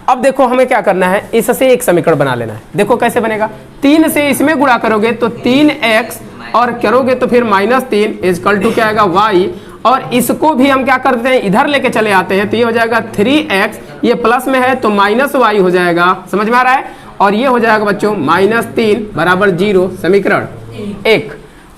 अब देखो हमें क्या करना है, इससे एक समीकरण बना लेना है। देखो कैसे बनेगा, 3 से इसमें गुणा करोगे तो 3x और करोगे तो फिर -3 इक्वल टू क्या आएगा y, और इसको भी हम क्या करते हैं इधर लेके चले आते हैं, तो ये हो जाएगा 3x, ये प्लस में है तो -y हो जाएगा, समझ में आ रहा है, और ये हो जाएगा बच्चों -3 बराबर 0, समीकरण 1।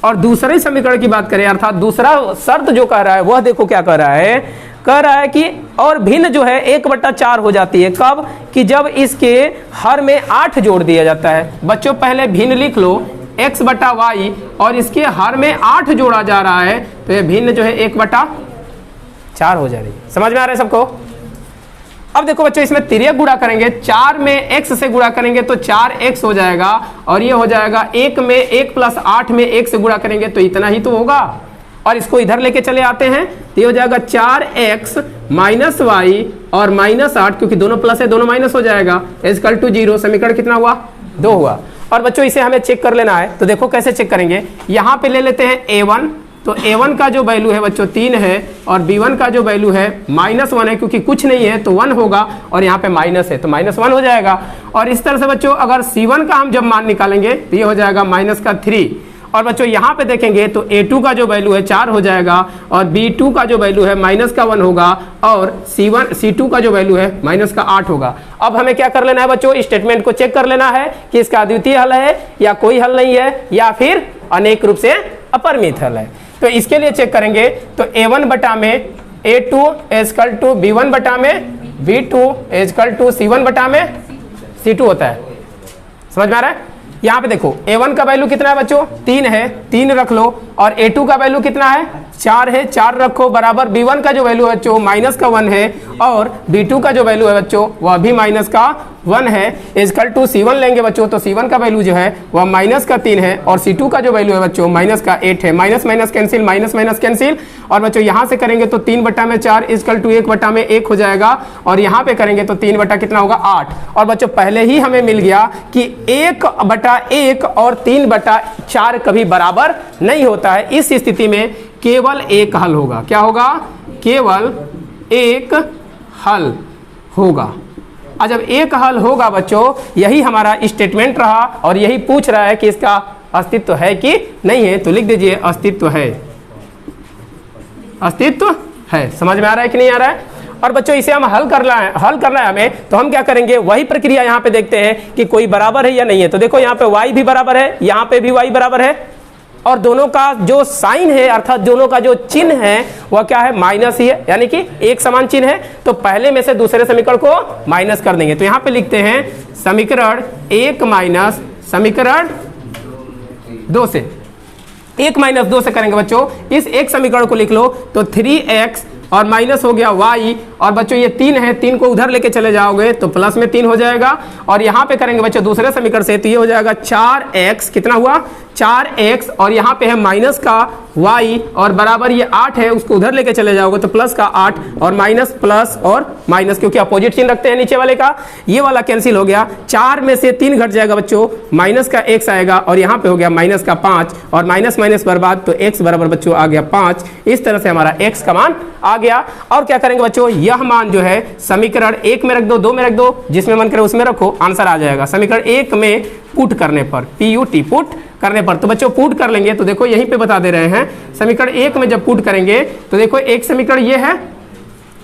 और दूसरे समीकरण की बात करें, अर्थात दूसरा शर्त जो कह रहा है वह देखो क्या कह रहा है, कह रहा है कि और भिन्न जो है 1/4 हो जाती है, कब, कि जब इसके हर में 8 जोड़ दिया जाता है। बच्चों पहले भिन्न लिख लो x बटा वाई, और इसके हर में 8 जोड़ा जा रहा है, तो ये भिन्न जो है 1/4 हो जा रही है, समझ में आ रहा है सबको। अब देखो बच्चों इसमें तिर्यक गुणा करेंगे, 4 में x से गुणा करेंगे तो 4x हो जाएगा, और ये हो जाएगा 1 में 1 + 8 में 1 से गुणा करेंगे तो इतना ही तो होगा, और इसको इधर लेके चले आते हैं तो ये हो जाएगा 4x - y और -8, क्योंकि दोनों प्लस है दोनों माइनस हो जाएगा, इक्वल टू 0। समीकरण कितना हुआ, 2 हुआ। और बच्चों इसे हमें चेक कर लेना है, तो देखो कैसे चेक करेंगे, यहाँ पे ले लेते हैं a1, तो a1 का जो वैल्यू है बच्चों 3 है, और b1 का जो वैल्यू है -1 है, क्योंकि कुछ नहीं है तो 1 होगा, और यहाँ पे माइनस है तो -1 हो जाएगा। और इस तरह से बच्चों अगर c1 का हम जब मान निकालेंगे तो ये हो जाएगा -3। और बच्चों यहाँ पे देखेंगे तो a2 का जो वैल्यू है 4 हो जाएगा, और b2 का जो वैल्यू है -1 होगा, और c2 का जो वैल्यू है -8 होगा। अब हमें क्या कर लेना है बच्चों, स्टेटमेंट को चेक कर लेना है कि इसका अद्वितीय हल है या कोई हल नहीं है, या फिर अनेक रूप से अपरिमित हल है। तो इसके लिए चेक करेंगे तो a1 बटा में a2 इक्वल टू b1 बटा में b2 इक्वल टू c1 बटा में c2 होता है, समझ में आ रहा है। यहाँ पे देखो a1 का वैल्यू कितना है बच्चों, 3 है, 3 रख लो, और a2 का वैल्यू कितना है, 4 है, 4 रखो, बराबर b1 का जो वैल्यू है बच्चों -1 है, और b2 का जो वैल्यू है बच्चों वह भी -1 है, इक्वल टू c1 लेंगे बच्चों, तो c1 का वैल्यू जो है वह -3 है, और c2 का जो वैल्यू है बच्चों -8 है, माइनस कैंसिल, माइनस कैंसिल, और बच्चों यहाँ से करेंगे तो 3/4 इक्वल टू 1/1 हो जाएगा, और यहाँ पे करेंगे तो 3 बटा कितना होगा 8। और बच्चों पहले ही हमें मिल गया कि 1/1 और 3/4 कभी बराबर नहीं होता है, इस स्थिति में केवल एक हल होगा। क्या होगा, केवल एक हल होगा। और जब एक हल होगा बच्चों, यही हमारा स्टेटमेंट रहा, और यही पूछ रहा है कि इसका अस्तित्व है कि नहीं है, तो लिख दीजिए अस्तित्व है, अस्तित्व है। समझ में आ रहा है कि नहीं आ रहा है। और बच्चों इसे हम हल करना है हमें, तो हम क्या करेंगे, वही प्रक्रिया यहाँ पे देखते हैं कि कोई बराबर है या नहीं है। तो देखो यहाँ पे y भी बराबर है, यहाँ पे भी y बराबर है, और दोनों का जो साइन है अर्थात दोनों का जो चिन्ह है वह क्या है, माइनस ही है, यानी कि एक समान चिन्ह है। तो पहले में से दूसरे समीकरण को माइनस कर देंगे, तो यहाँ पे लिखते हैं समीकरण 1 माइनस समीकरण 2 से, 1 - 2 से करेंगे बच्चों। इस एक समीकरण को लिख लो तो 3x और माइनस हो गया y, और बच्चों ये 3 है, 3 को उधर लेके चले जाओगे तो प्लस में 3 हो जाएगा, और यहाँ पे करेंगे बच्चों दूसरे समीकरण से, तो ये हो जाएगा 4x, कितना हुआ 4x, और यहाँ पे है माइनस का y, और बराबर ये 8 है, उसको उधर लेके चले जाओगे तो प्लस का 8, और माइनस प्लस और माइनस, क्योंकि अपोजिट चिन्ह रखते हैं नीचे वाले का, ये वाला कैंसिल हो गया, 4 में से 3 घट जाएगा बच्चों, माइनस का x आएगा, और यहाँ पे हो गया माइनस का 5, और माइनस माइनस बर्बाद, तो x बराबर बच्चों आ गया 5। इस तरह से हमारा x का मान आ गया। और क्या करेंगे बच्चों, यह मान जो है समीकरण 1 में रख दो, 2 में रख दो, जिसमें मन करे उसमें रखो, आंसर आ जाएगा। समीकरण 1 में पुट करने पर, पुट करने पर, तो बच्चों पुट कर लेंगे, तो देखो यहीं पे बता दे रहे हैं, समीकरण 1 में जब पुट करेंगे तो देखो एक समीकरण ये है,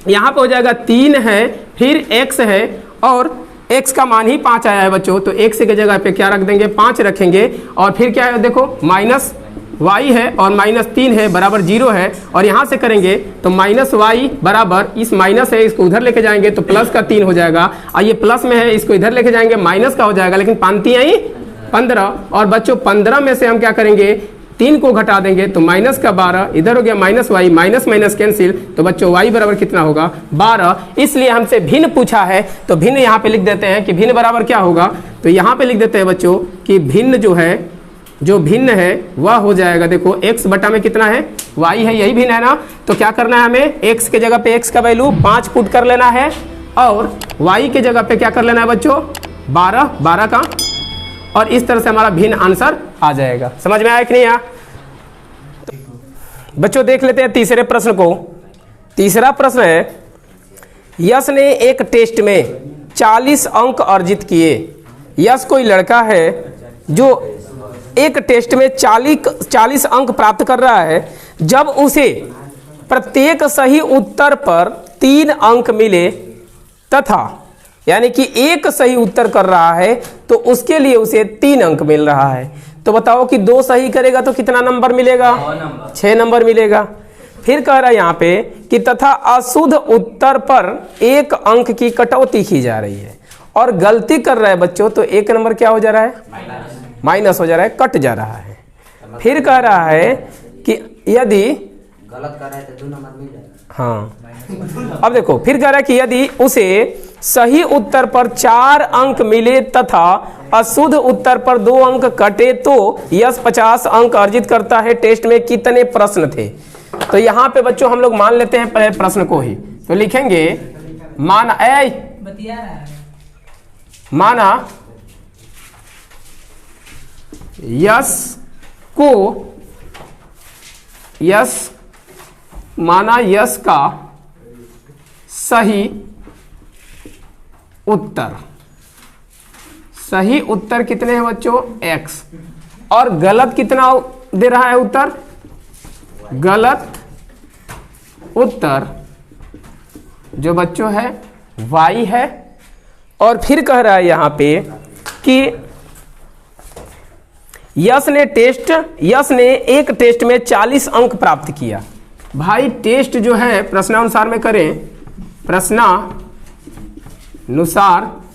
यहाँ पे हो जाएगा 3 है, फिर x है, और x का मान ही 5 आया है बच्चों, तो x की जगह पे क्या रख देंगे, 5 रखेंगे, और फिर क्या है देखो माइनस y है, और -3 है बराबर 0 है, और यहाँ से करेंगे तो -y बराबर, इस माइनस है इसको उधर लेके जाएंगे तो प्लस का 3 हो जाएगा, और ये प्लस में है इसको इधर लेके जाएंगे माइनस का हो जाएगा, लेकिन 5 आई 15, और बच्चों 15 में से हम क्या करेंगे 3 को घटा देंगे तो माइनस का 12, इधर हो गया -y, माइनस माइनस कैंसिल, तो बच्चों y बराबर कितना होगा 12। इसलिए हमसे भिन्न पूछा है, तो भिन्न यहाँ पे लिख देते हैं कि भिन्न बराबर क्या होगा, तो यहाँ पे लिख देते हैं बच्चों कि भिन्न जो है जो भिन्न है वह हो जाएगा, देखो x बटा में कितना है y है, यही भिन्न है ना। तो क्या करना है हमें, x के जगह पे x का वैल्यू 5 पुट कर लेना है और y के जगह पे क्या कर लेना है बच्चों 12 का, और इस तरह से हमारा भिन्न आंसर आ जाएगा। समझ में आया कि नहीं आया? बच्चों देख लेते हैं तीसरे प्रश्न को। तीसरा प्रश्न है, यश ने एक टेस्ट में 40 अंक अर्जित किए। यश कोई लड़का है जो एक टेस्ट में 40 अंक प्राप्त कर रहा है। जब उसे प्रत्येक सही उत्तर पर 3 अंक मिले तथा यानी कि एक सही उत्तर कर रहा है तो उसके लिए उसे 3 अंक मिल रहा है। तो बताओ कि 2 सही करेगा तो कितना नंबर मिलेगा? 6 नंबर मिलेगा। फिर कह रहा है यहाँ पे कि तथा अशुद्ध उत्तर पर 1 अंक की कटौती की जा रही है और गलती कर रहा है बच्चों तो 1 नंबर क्या हो जा रहा है? माइनस हो जा रहा है, कट जा रहा है। फिर कह रहा है कि यदि गलत कर रहा है तो 2 नंबर मिल जाएगा। हाँ, अब देखो फिर कह रहा है कि यदि उसे सही उत्तर पर 4 अंक मिले तथा अशुद्ध उत्तर पर 2 अंक कटे तो यश 50 अंक अर्जित करता है। टेस्ट में कितने प्रश्न थे? तो यहाँ पे बच्चों हम लोग मान लेते हैं पहले प्रश्न को ही, तो लिखेंगे माना यश का सही उत्तर कितने हैं बच्चों? x, और गलत कितना दे रहा है उत्तर? गलत उत्तर जो बच्चों है y है। और फिर कह रहा है यहाँ पे कि यश ने एक टेस्ट में 40 अंक प्राप्त किया। भाई टेस्ट जो है प्रश्नानुसार में करें, प्रश्नानुसार,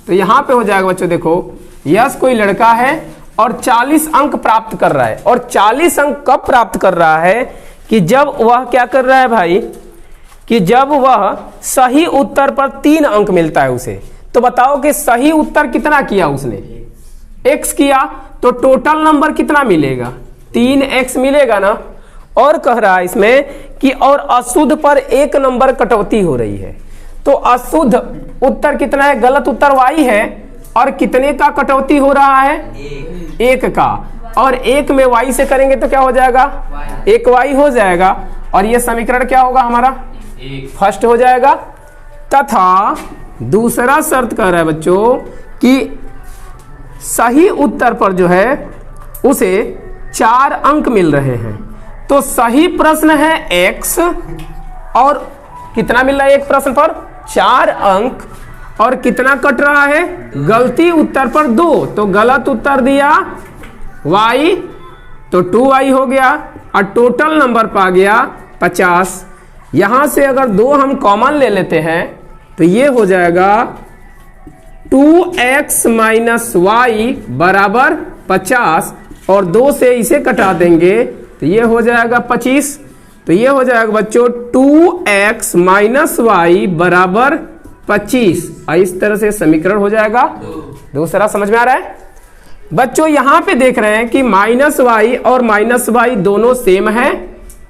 तो यहाँ पे हो जाएगा बच्चों देखो यश कोई लड़का है और 40 अंक प्राप्त कर रहा है। और 40 अंक कब प्राप्त कर रहा है? कि जब वह क्या कर रहा है भाई, कि जब वह सही उत्तर पर 3 अंक मिलता है उसे। तो बताओ कि सही उत्तर कितना किया उसने? x किया, तो टोटल नंबर कितना मिलेगा? 3x मिलेगा ना। और कह रहा है इसमें कि और अशुद्ध पर 1 नंबर कटौती हो रही है। तो अशुद्ध उत्तर कितना है? गलत उत्तर y है, और कितने का कटौती हो रहा है? 1 का। और 1 में y से करेंगे तो क्या हो जाएगा? 1y हो जाएगा। और ये समीकरण क्या होगा हमारा? फर्स्ट हो जाएगा। तथा दूसरा शर्त कह रहा है बच्चों कि सही उत्तर पर जो है उसे 4 अंक मिल रहे हैं। तो सही प्रश्न है x, और कितना मिल रहा है एक प्रश्न पर? 4 अंक। और कितना कट रहा है? गलती उत्तर पर 2, तो गलत उत्तर दिया y, तो 2y हो गया, और टोटल नंपर पा गया 50। यहां से अगर 2 हम कॉमन ले लेते हैं तो ये हो जाएगा 2x माइनस वाई बराबर 50, और 2 से इसे कटा देंगे तो ये हो जाएगा 25। तो ये हो जाएगा बच्चों 2x माइनस वाई बराबर 25। इस तरह से समीकरण हो जाएगा दूसरा। समझ में आ रहा है बच्चों? यहां पे देख रहे हैं कि माइनस वाई और माइनस वाई दोनों सेम है,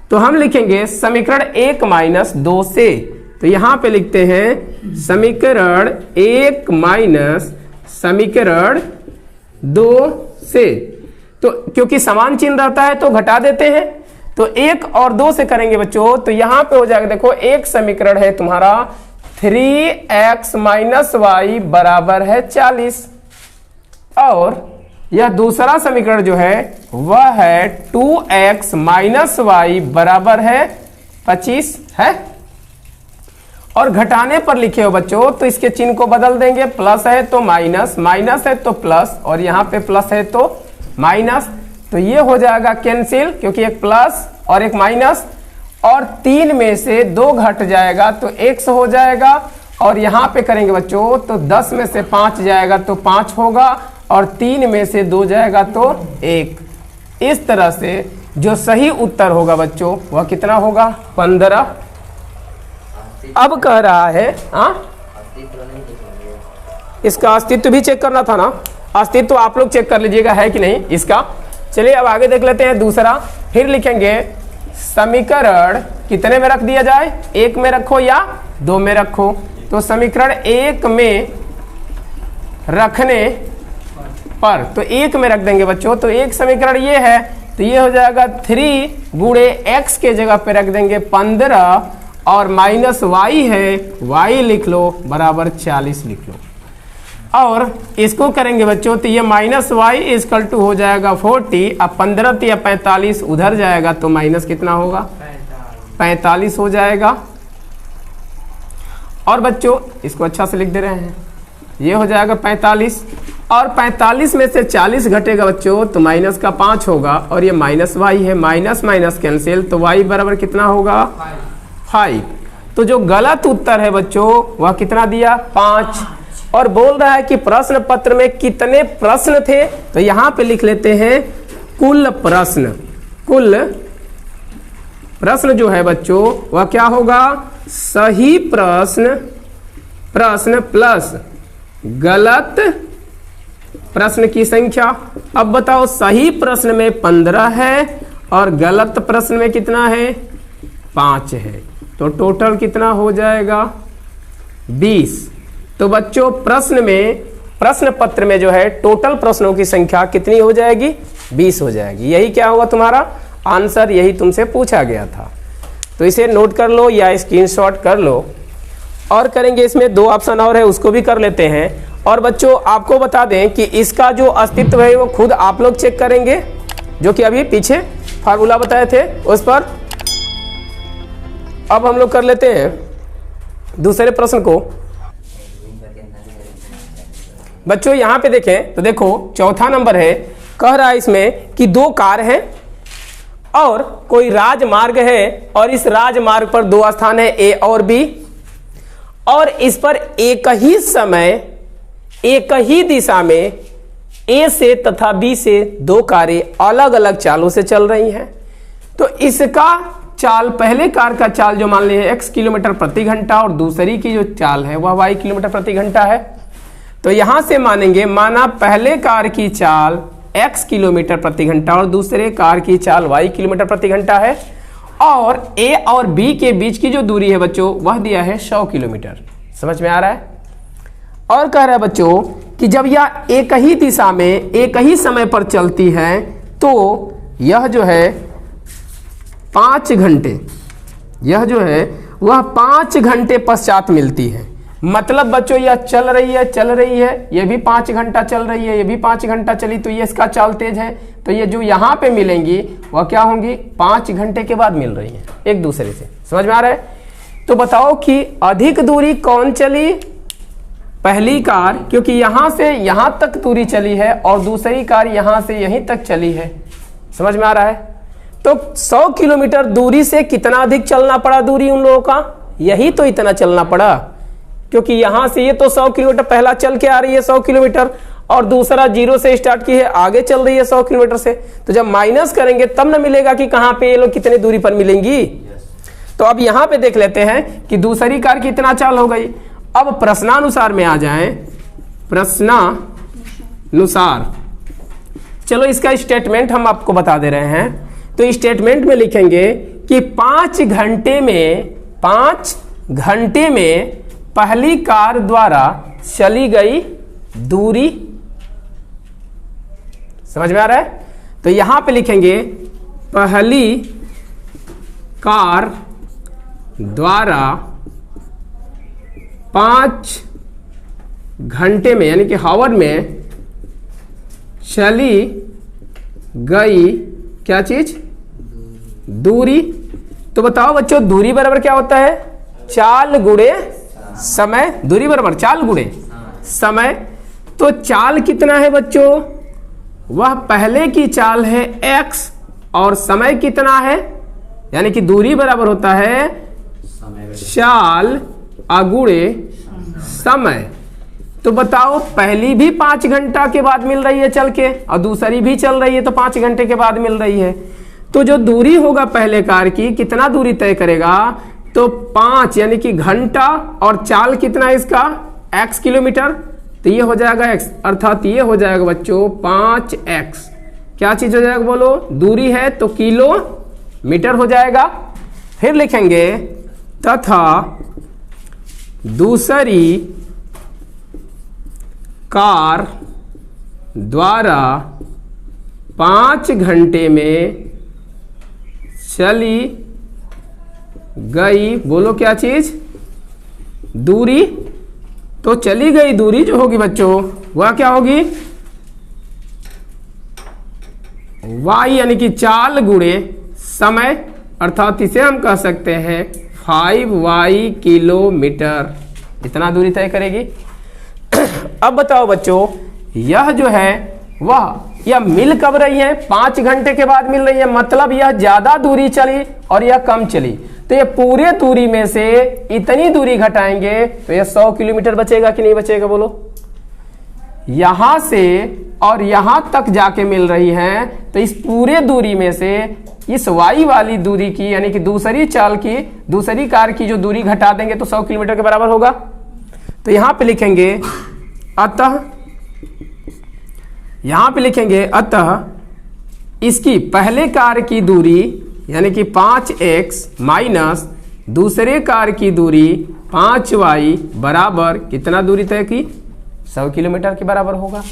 तो हम लिखेंगे समीकरण 1 माइनस 2 से। तो यहां पे लिखते हैं समीकरण 1 माइनस समीकरण 2 से। तो क्योंकि समान चिन्ह रहता है तो घटा देते हैं, तो 1 और 2 से करेंगे बच्चों। तो यहां पे हो जाएगा देखो एक समीकरण है तुम्हारा 3x माइनस वाई बराबर है 40, और यह दूसरा समीकरण जो है वह है 2x माइनस वाई बराबर है 25 है। और घटाने पर लिखे हो बच्चों तो इसके चिन्ह को बदल देंगे, प्लस है तो माइनस, माइनस है तो प्लस, और यहाँ पे प्लस है तो माइनस। तो ये हो जाएगा कैंसिल, क्योंकि एक प्लस और एक माइनस, और 3 में से 2 घट जाएगा तो x हो जाएगा। और यहाँ पे करेंगे बच्चों तो 10 में से 5 जाएगा तो 5 होगा, और 3 में से 2 जाएगा तो 1। इस तरह से जो सही उत्तर होगा बच्चों वह कितना होगा? 15। अब कह रहा है इसका अस्तित्व भी चेक करना था ना। अस्तित्व आप लोग चेक कर लीजिएगा है कि नहीं इसका। चलिए अब आगे देख लेते हैं दूसरा। फिर लिखेंगे समीकरण कितने में रख दिया जाए, 1 में रखो या 2 में रखो। तो समीकरण 1 में रखने पर, तो 1 में रख देंगे बच्चों। तो एक समीकरण ये है, तो ये हो जाएगा 3 गुणे x के जगह पे रख देंगे 15 और माइनस y है, y लिख लो बराबर 40 लिख लो। और इसको करेंगे बच्चों तो ये माइनस y इजकल टू हो जाएगा 40। अब 15 या 45 उधर जाएगा तो माइनस कितना होगा, 45 हो जाएगा। और बच्चों इसको अच्छा से लिख दे रहे हैं, ये हो जाएगा 45 और 45 में से 40 घटेगा बच्चों तो माइनस का 5 होगा और ये माइनस y है, माइनस माइनस कैंसिल, तो y बराबर कितना होगा 5। तो जो गलत उत्तर है बच्चों वह कितना दिया 5। और बोल रहा है कि प्रश्न पत्र में कितने प्रश्न थे, तो यहां पे लिख लेते हैं कुल प्रश्न। कुल प्रश्न जो है बच्चों वह क्या होगा, सही प्रश्न प्लस गलत प्रश्न की संख्या। अब बताओ सही प्रश्न में 15 है और गलत प्रश्न में कितना है 5 है, तो टोटल कितना हो जाएगा 20। तो बच्चों प्रश्न पत्र में जो है टोटल प्रश्नों की संख्या कितनी हो जाएगी 20 हो जाएगी। यही क्या होगा तुम्हारा आंसर, यही तुमसे पूछा गया था। तो इसे नोट कर लो या स्क्रीनशॉट कर लो। और करेंगे इसमें 2 ऑप्शन और है उसको भी कर लेते हैं। और बच्चों आपको बता दें कि इसका जो अस्तित्व है वो खुद आप लोग चेक करेंगे, जो कि अभी पीछे फार्मूला बताए थे उस पर। अब हम लोग कर लेते हैं दूसरे प्रश्न को। बच्चों यहाँ पे देखें तो देखो चौथा नंबर है, कह रहा है इसमें कि 2 कार हैं और कोई राजमार्ग है और इस राजमार्ग पर 2 स्थान है A और B, और इस पर एक ही समय एक ही दिशा में A से तथा B से 2 कारें अलग अलग चालों से चल रही हैं। तो इसका चाल, पहले कार का चाल जो मान लीजिए x किलोमीटर प्रति घंटा और दूसरी की जो चाल है वह y किलोमीटर प्रति घंटा है। तो यहां से मानेंगे, माना पहले कार की चाल x किलोमीटर प्रति घंटा और दूसरे कार की चाल y किलोमीटर प्रति घंटा है, और A और B के बीच की जो दूरी है बच्चों वह दिया है 100 किलोमीटर। समझ में आ रहा है। और कह रहा है बच्चों कि जब यह एक ही दिशा में एक ही समय पर चलती है तो यह जो है 5 घंटे, यह जो है वह 5 घंटे पश्चात मिलती है। मतलब बच्चों यह चल रही है, यह भी 5 घंटा चल रही है, यह भी 5 घंटा चली, तो ये इसका चाल तेज है। तो ये जो यहाँ पे मिलेंगी वह क्या होंगी 5 घंटे के बाद मिल रही है एक दूसरे से। समझ में आ रहा है। तो बताओ कि अधिक दूरी कौन चली, पहली कार, क्योंकि यहां से यहां तक दूरी चली है, और दूसरी कार यहां से यहीं तक चली है। समझ में आ रहा है। तो 100 किलोमीटर दूरी से कितना अधिक चलना पड़ा दूरी उन लोगों का, यही तो इतना चलना पड़ा, क्योंकि यहां से ये तो 100 किलोमीटर पहला चल के आ रही है 100 किलोमीटर, और दूसरा 0 से स्टार्ट की है आगे चल रही है 100 किलोमीटर से। तो जब माइनस करेंगे तब न मिलेगा कि कहां पे ये लोग कितनी दूरी पर मिलेंगी। तो अब यहां पे देख लेते हैं कि दूसरी कार कितना चाल हो गई। अब प्रश्नानुसार में आ जाएं, प्रश्नानुसार। चलो इसका स्टेटमेंट हम आपको बता दे रहे हैं। तो स्टेटमेंट में लिखेंगे कि 5 घंटे में पहली कार द्वारा चली गई दूरी। समझ में आ रहा है। तो यहां पे लिखेंगे पहली कार द्वारा 5 घंटे में, यानी कि हावर में चली गई क्या चीज, दूरी। तो बताओ बच्चों दूरी बराबर क्या होता है, चाल गुणे समय। दूरी बराबर चाल गुणे समय। तो चाल कितना है बच्चों, वह पहले की चाल है x और समय कितना है, यानी कि दूरी बराबर होता है चाल अगुणे समय। तो बताओ पहली भी 5 घंटा के बाद मिल रही है चल के, और दूसरी भी चल रही है तो 5 घंटे के बाद मिल रही है। तो जो दूरी होगा पहले कार की, कितना दूरी तय करेगा, तो 5 यानी कि घंटा, और चाल कितना इसका x किलोमीटर, तो ये हो जाएगा x, अर्थात ये हो जाएगा बच्चों 5x। क्या चीज हो जाएगा बोलो, दूरी है तो किलोमीटर हो जाएगा। फिर लिखेंगे तथा दूसरी कार द्वारा 5 घंटे में चली गई, बोलो क्या चीज, दूरी। तो चली गई दूरी जो होगी बच्चों वह क्या होगी, y यानी कि चाल गुणे समय, अर्थात इसे हम कह सकते हैं 5y किलोमीटर, इतना दूरी तय करेगी। अब बताओ बच्चों, यह जो है वह यह मिल कब रही है, 5 घंटे के बाद मिल रही है, मतलब यह ज्यादा दूरी चली और यह कम चली। तो ये पूरे दूरी में से इतनी दूरी घटाएंगे तो यह 100 किलोमीटर बचेगा कि नहीं बचेगा बोलो। यहां से और यहां तक जाके मिल रही है, तो इस पूरे दूरी में से इस y वाली दूरी की यानी कि दूसरी चाल की, दूसरी कार की जो दूरी घटा देंगे तो 100 किलोमीटर के बराबर होगा। तो यहां पे लिखेंगे अतः, यहां पे लिखेंगे अतः इसकी पहले कार की दूरी यानी कि 5x माइनस दूसरे कार की दूरी 5y बराबर कितना दूरी तय की, 100 किलोमीटर के बराबर होगा।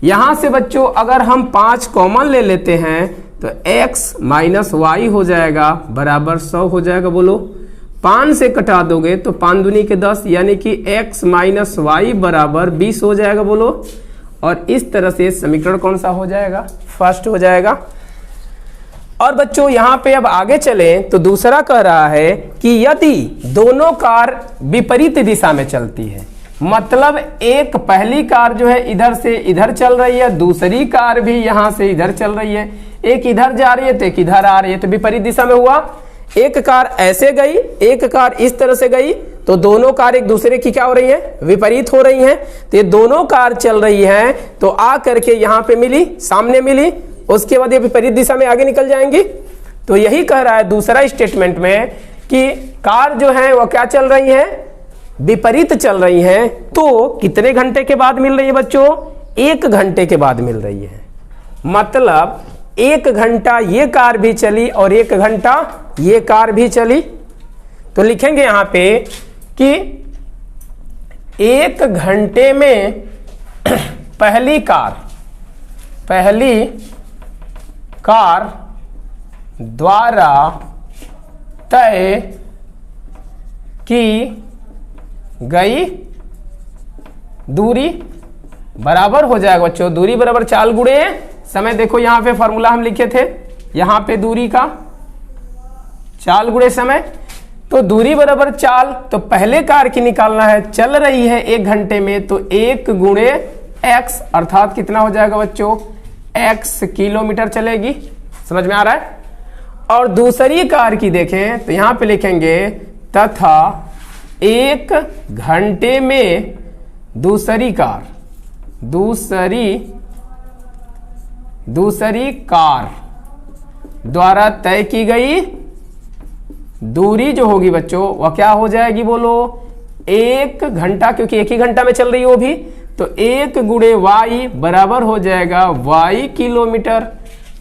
यहां से बच्चों अगर हम 5 कॉमन ले लेते हैं तो x माइनस वाई हो जाएगा बराबर 100 हो जाएगा बोलो। 5 से कटा दोगे तो 5 दूनी के 10 यानी कि x माइनस वाई बराबर 20 हो जाएगा बोलो। और इस तरह से समीकरण कौन सा हो जाएगा, फर्स्ट हो जाएगा। और बच्चों यहां पे अब आगे चलें तो दूसरा कह रहा है कि यदि दोनों कार विपरीत दिशा में चलती है, मतलब एक पहली कार जो है इधर से इधर चल रही है, दूसरी कार भी यहां से इधर चल रही है, एक इधर जा रही है तो एक इधर आ रही है, तो विपरीत दिशा में हुआ। एक कार ऐसे गई, एक कार इस तरह से गई, तो दोनों कार एक दूसरे की क्या हो रही है, विपरीत हो रही हैं। तो ये दोनों कार चल रही हैं तो आ करके यहाँ पे मिली, सामने मिली, उसके बाद ये विपरीत दिशा में आगे निकल जाएंगी। तो यही कह रहा है दूसरा स्टेटमेंट में कि कार जो है वो क्या चल रही है, विपरीत चल रही है। तो कितने घंटे के बाद मिल रही है बच्चों, 1 घंटे के बाद मिल रही है। मतलब 1 घंटा ये कार भी चली और 1 घंटा ये कार भी चली। तो लिखेंगे यहां पे कि 1 घंटे में पहली कार द्वारा तय की गई दूरी बराबर हो जाएगा बच्चों, दूरी बराबर चाल गुणे समय। देखो यहां पे फॉर्मूला हम लिखे थे, यहां पे दूरी का चाल गुणे समय। तो दूरी बराबर चाल, तो पहले कार की निकालना है, चल रही है 1 घंटे में, तो 1 गुणे x अर्थात कितना हो जाएगा बच्चों, x किलोमीटर चलेगी। समझ में आ रहा है। और दूसरी कार की देखें तो यहां पे लिखेंगे तथा 1 घंटे में दूसरी कार द्वारा तय की गई दूरी जो होगी बच्चों वह क्या हो जाएगी बोलो, 1 घंटा, क्योंकि 1 ही घंटा में चल रही है वो भी, तो 1 गुणे y बराबर हो जाएगा y किलोमीटर।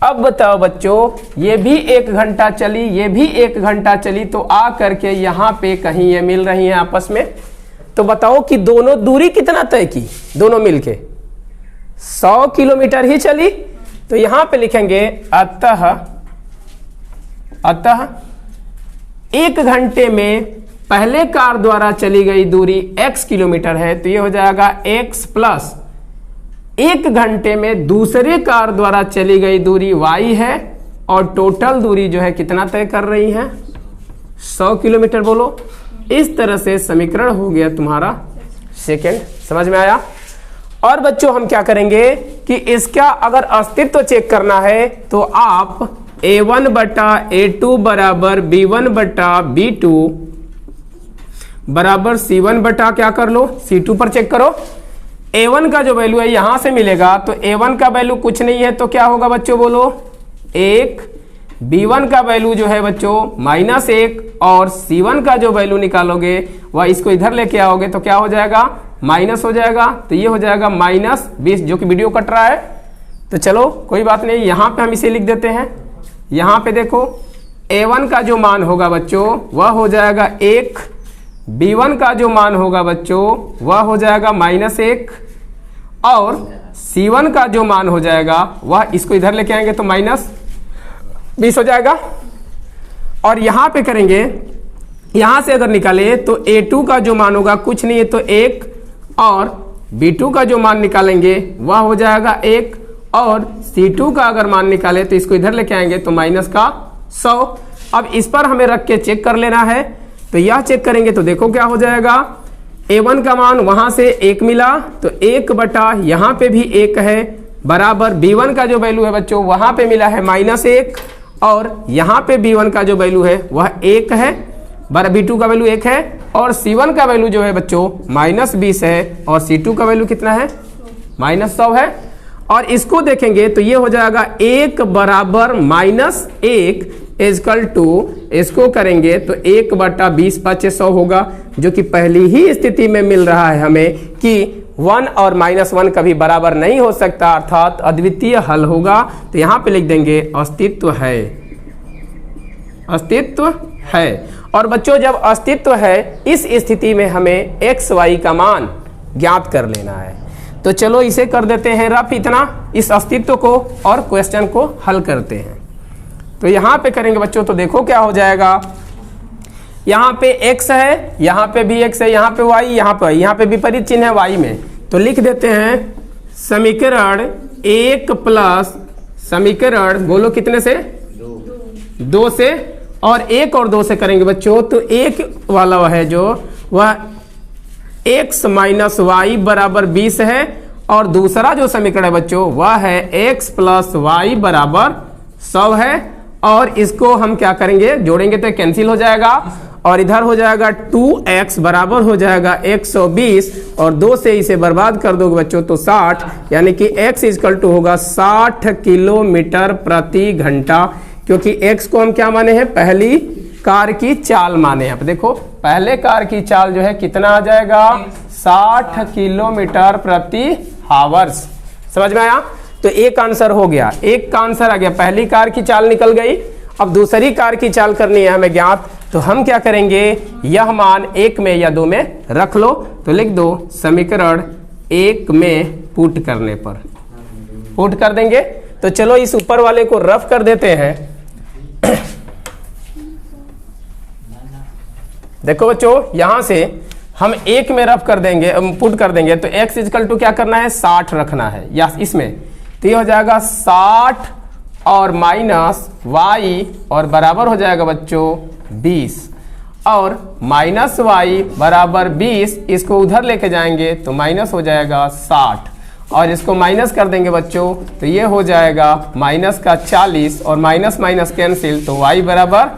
अब बताओ बच्चों ये भी 1 घंटा चली, ये भी 1 घंटा चली, तो आ करके यहाँ पे कहीं ये मिल रही हैं आपस में। तो बताओ कि दोनों दूरी कितना तय की, दोनों मिलके 100 किलोमीटर ही चली। तो यहां पे लिखेंगे अतः 1 घंटे में पहले कार द्वारा चली गई दूरी x किलोमीटर है, तो ये हो जाएगा x प्लस 1 घंटे में दूसरे कार द्वारा चली गई दूरी y है, और टोटल दूरी जो है कितना तय कर रही है, 100 किलोमीटर बोलो। इस तरह से समीकरण हो गया तुम्हारा सेकंड। समझ में आया। और बच्चों हम क्या करेंगे कि इसका अगर अस्तित्व चेक करना है तो आप a1 बटा a2 बराबर b1 बटा b2 बराबर c1 बटा क्या कर लो, c2 पर चेक करो। a1 का जो वैल्यू है यहां से मिलेगा, तो a1 का वैल्यू कुछ नहीं है तो क्या होगा बच्चों बोलो, 1। b1 का वैल्यू जो है बच्चों -1, और c1 का जो वैल्यू निकालोगे वह इसको इधर लेके आओगे तो क्या हो जाएगा, माइनस हो जाएगा। तो ये हो जाएगा -20, जो कि वीडियो कट रहा है, तो चलो कोई बात नहीं, यहाँ पे हम इसे लिख देते हैं। यहाँ पे देखो a1 का जो मान होगा बच्चों वह हो जाएगा 1, b1 का जो मान होगा बच्चों वह हो जाएगा -1 और c1 का जो मान हो जाएगा वह, इसको इधर लेके आएंगे तो -20 हो जाएगा। और यहाँ पे करेंगे, यहाँ से अगर निकाले तो a2 का जो मान होगा कुछ नहीं है तो 1 और b2 का जो मान निकालेंगे वह हो जाएगा 1 और c2 का अगर मान निकाले तो इसको इधर लेके आएंगे तो -100। अब इस पर हमें रख के चेक कर लेना है। तो यह चेक करेंगे तो देखो क्या हो जाएगा, a1 का मान वहां से 1 मिला तो 1 बटा यहाँ पे भी 1 है बराबर b1 का जो वैल्यू है बच्चों वहां पे मिला है -1 और यहाँ पे b1 का जो वैल्यू है वह 1 है, b2 का वैल्यू 1 है और c1 का वैल्यू जो है बच्चों -20 है और c2 का वैल्यू कितना है -100 है। और इसको देखेंगे तो ये हो जाएगा 1 बराबर -1 इजकल टू, इसको करेंगे तो 1 बटा 20 × 100 होगा, जो कि पहली ही स्थिति में मिल रहा है हमें कि 1 और -1 कभी बराबर नहीं हो सकता, अर्थात अद्वितीय हल होगा। तो यहाँ पे लिख देंगे अस्तित्व है, अस्तित्व है। और बच्चों जब अस्तित्व है इस स्थिति में हमें x y का मान ज्ञात कर लेना है। तो चलो इसे कर देते हैं रफ इतना, इस अस्तित्व को और क्वेश्चन को हल करते हैं। तो यहाँ पे करेंगे बच्चों तो देखो क्या हो जाएगा, यहाँ पे x है, यहाँ पे भी x है, यहाँ पे y, यहाँ पे विपरीत चिन्ह है y में। तो लिख देते हैं समीकरण 1 प्लस समीकरण, बोलो कितने से 2 से, और 1 और 2 से करेंगे बच्चों तो 1 वाला वह है जो वह x माइनस वाई बराबर 20 है और दूसरा जो समीकरण है बच्चों वह है x प्लस वाई बराबर 100 है। और इसको हम क्या करेंगे, जोड़ेंगे तो कैंसिल हो जाएगा और इधर हो जाएगा 2x बराबर हो जाएगा 120 और 2 से इसे बर्बाद कर दोगे बच्चों तो 60, यानी कि x इक्वल टू होगा 60 किलोमीटर प्रति घंटा, क्योंकि x को हम क्या माने हैं, पहली कार की चाल माने हैं। देखो पहले कार की चाल जो है कितना आ जाएगा 60 किलोमीटर प्रति हावर्स। समझ में आया? तो एक आंसर हो गया, एक का आंसर आ गया, पहली कार की चाल निकल गई। अब दूसरी कार की चाल करनी है हमें ज्ञात, तो हम क्या करेंगे, यह मान 1 में या 2 में रख लो। तो लिख दो समीकरण 1 में पुट करने पर, पुट कर देंगे। तो चलो इस ऊपर वाले को रफ कर देते हैं। देखो बच्चों यहां से हम 1 में रफ कर देंगे, पुट कर देंगे तो x इक्वल टू क्या करना है 60 रखना है या इसमें, तो ये हो जाएगा 60 और माइनस y और बराबर हो जाएगा बच्चों 20 और माइनस y बराबर 20, इसको उधर लेके जाएंगे तो माइनस हो जाएगा 60 और इसको माइनस कर देंगे बच्चों तो ये हो जाएगा माइनस का 40 और माइनस माइनस कैंसिल तो y बराबर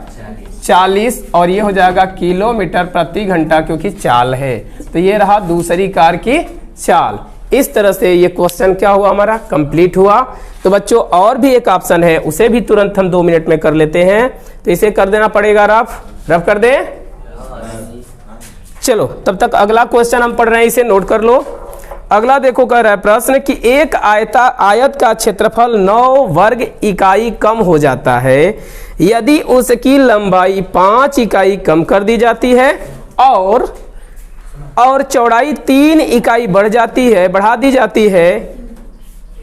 40 और ये हो जाएगा किलोमीटर प्रति घंटा, क्योंकि चाल है। तो ये रहा दूसरी कार की चाल। इस तरह से ये क्वेश्चन क्या हुआ हमारा, कंप्लीट हुआ। तो बच्चों और भी एक ऑप्शन है, उसे भी तुरंत हम 2 मिनट में कर लेते हैं। तो इसे कर देना पड़ेगा रफ कर दे। चलो तब तक अगला क्वेश्चन हम पढ़ रहे हैं, इसे नोट कर लो। अगला देखो कह रहा है प्रश्न कि एक आयत का क्षेत्रफल 9 वर्ग इकाई कम हो जाता है यदि उसकी लंबाई 5 इकाई कम कर दी जाती है और चौड़ाई 3 इकाई बढ़ा दी जाती है।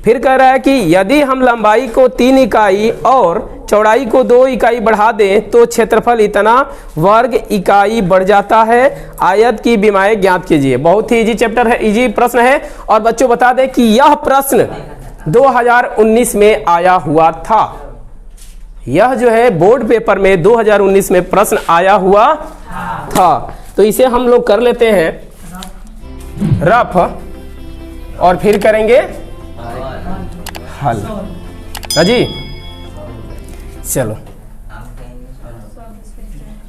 फिर कह रहा है कि यदि हम लंबाई को 3 इकाई और चौड़ाई को 2 इकाई बढ़ा दें तो क्षेत्रफल इतना वर्ग इकाई बढ़ जाता है। आयत की विमाएं ज्ञात कीजिए। बहुत ही इजी चैप्टर है, इजी प्रश्न है। और बच्चों बता दें कि यह प्रश्न 2019 में आया हुआ था। यह जो है बोर्ड पेपर में 2019 में प्रश्न आया हुआ था। तो इसे हम लोग कर लेते हैं रफ और फिर करेंगे हल। जी चलो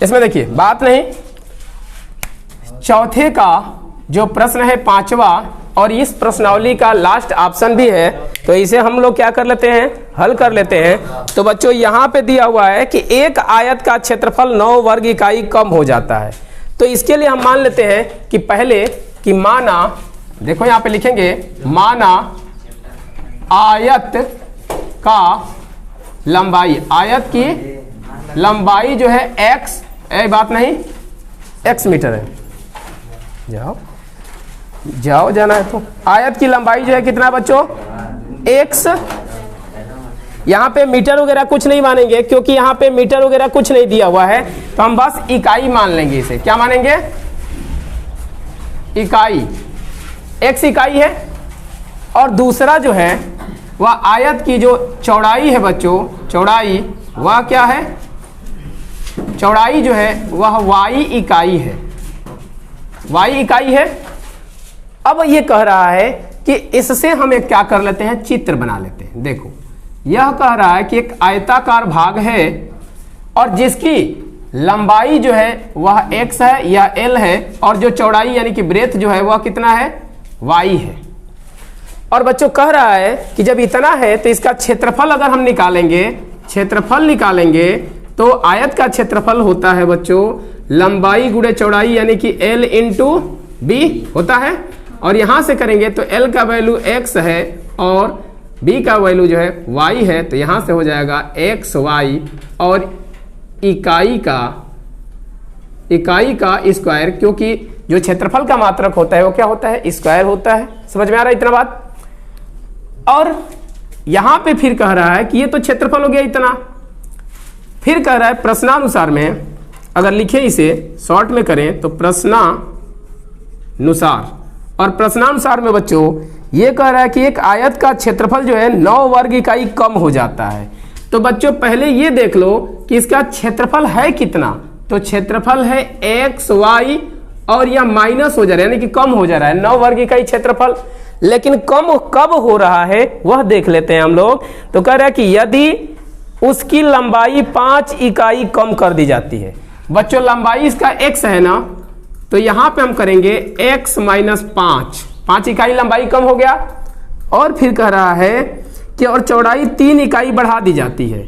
इसमें देखिए बात नहीं, चौथे का जो प्रश्न है 5वां और इस प्रश्नावली का लास्ट ऑप्शन भी है, तो इसे हम लोग क्या कर लेते हैं, हल कर लेते हैं। तो बच्चों यहाँ पे दिया हुआ है कि एक आयत का क्षेत्रफल 9 वर्ग इकाई कम हो जाता है। तो इसके लिए हम मान लेते हैं कि पहले कि माना, देखो यहाँ पे लिखेंगे माना आयत का लंबाई, आयत की लंबाई जो है x, बात नहीं, x मीटर है। जाओ जाना है तो आयत की लंबाई जो है कितना बच्चों, x। यहाँ पे मीटर वगैरह कुछ नहीं मानेंगे क्योंकि यहाँ पे मीटर वगैरह कुछ नहीं दिया हुआ है, तो हम बस इकाई मान लेंगे। इसे क्या मानेंगे, इकाई, x इकाई है। और दूसरा जो है वह आयत की जो चौड़ाई है बच्चों, चौड़ाई वह क्या है, चौड़ाई जो है वह y इकाई है, y इकाई है। अब ये कह रहा है कि इससे हम एक क्या कर लेते हैं, चित्र बना लेते हैं। देखो यह कह रहा है कि एक आयताकार भाग है और जिसकी लंबाई जो है वह x है या l है, और जो चौड़ाई यानी कि ब्रेथ जो है वह कितना है, y है। और बच्चों कह रहा है कि जब इतना है तो इसका क्षेत्रफल अगर हम निकालेंगे, क्षेत्रफल निकालेंगे तो आयत का क्षेत्रफल होता है बच्चों लंबाई गुणे चौड़ाई यानी कि l इंटू बी होता है। और यहां से करेंगे तो l का वैल्यू x है और b का वैल्यू जो है y है, तो यहां से हो जाएगा x y और इकाई का स्क्वायर, क्योंकि जो क्षेत्रफल का मात्रक होता है वो क्या होता है, स्क्वायर होता है। समझ में आ रहा है इतना बात। और यहां पे फिर कह रहा है कि ये तो क्षेत्रफल हो गया इतना, फिर कह रहा है प्रश्नानुसार में, अगर लिखें इसे शॉर्ट में करें तो प्रश्नानुसार, और प्रश्नानुसार में बच्चों ये कह रहा है कि एक आयत का क्षेत्रफल जो है 9 वर्ग इकाई कम हो जाता है। तो बच्चों पहले ये देख लो कि इसका क्षेत्रफल है कितना, तो क्षेत्रफल है x y और यह माइनस हो जा रहा है यानी कि कम हो जा रहा है, 9 वर्ग इकाई क्षेत्रफल। लेकिन कम कब हो रहा है वह देख लेते हैं हम लोग। तो कह रहा है कि यदि उसकी लंबाई 5 इकाई कम कर दी जाती है। बच्चों लंबाई इसका x है ना, तो यहां पे हम करेंगे x माइनस 5 इकाई लंबाई कम हो गया। और फिर कह रहा है कि और चौड़ाई 3 इकाई बढ़ा दी जाती है,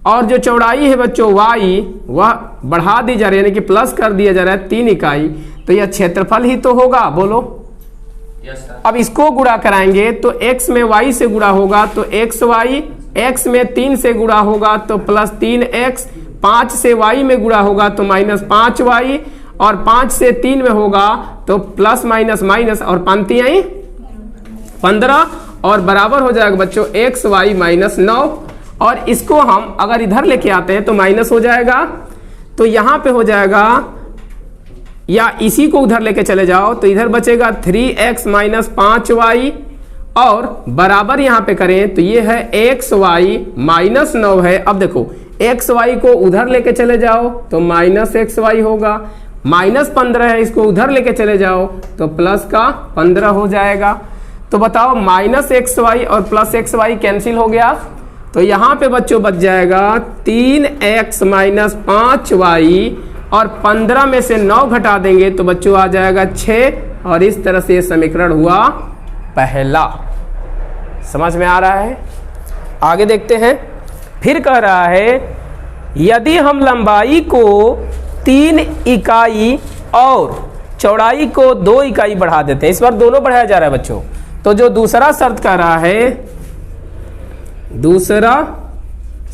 और जो चौड़ाई है बच्चों y वह बढ़ा दी जा रही है यानी कि प्लस कर दिया जा रहा है 3 इकाई, तो यह क्षेत्रफल ही तो होगा, बोलो। अब इसको गुणा कराएंगे तो x में y से गुणा होगा तो xy, x में 3 से गुणा होगा तो प्लस 3x, 5 से y में गुणा होगा तो माइनस 5y, और 5 से 3 में होगा तो प्लस माइनस माइनस, और पंक्ति आई 15, और बराबर हो जाएगा बच्चों xy माइनस 9। और इसको हम अगर इधर लेके आते हैं तो माइनस हो जाएगा, तो यहां पे हो जाएगा, या इसी को उधर लेके चले जाओ तो इधर बचेगा 3x माइनस 5y, और बराबर यहां पे करें तो ये है xy माइनस 9 है। अब देखो xy को उधर लेके चले जाओ तो माइनस xy होगा, माइनस 15 है, इसको उधर लेके चले जाओ तो प्लस का 15 हो जाएगा। तो बताओ माइनस xy और प्लस xy कैंसिल हो गया, तो यहाँ पे बच्चों बच जाएगा 3x माइनस 5y, और 15 में से 9 घटा देंगे तो बच्चों आ जाएगा 6, और इस तरह से ये समीकरण हुआ पहला। समझ में आ रहा है। आगे देखते हैं। फिर कह रहा है यदि हम लंबाई को 3 इकाई और चौड़ाई को 2 इकाई बढ़ा देते हैं, इस बार दोनों बढ़ाया जा रहा है बच्चों, तो जो दूसरा शर्त कह रहा है, दूसरा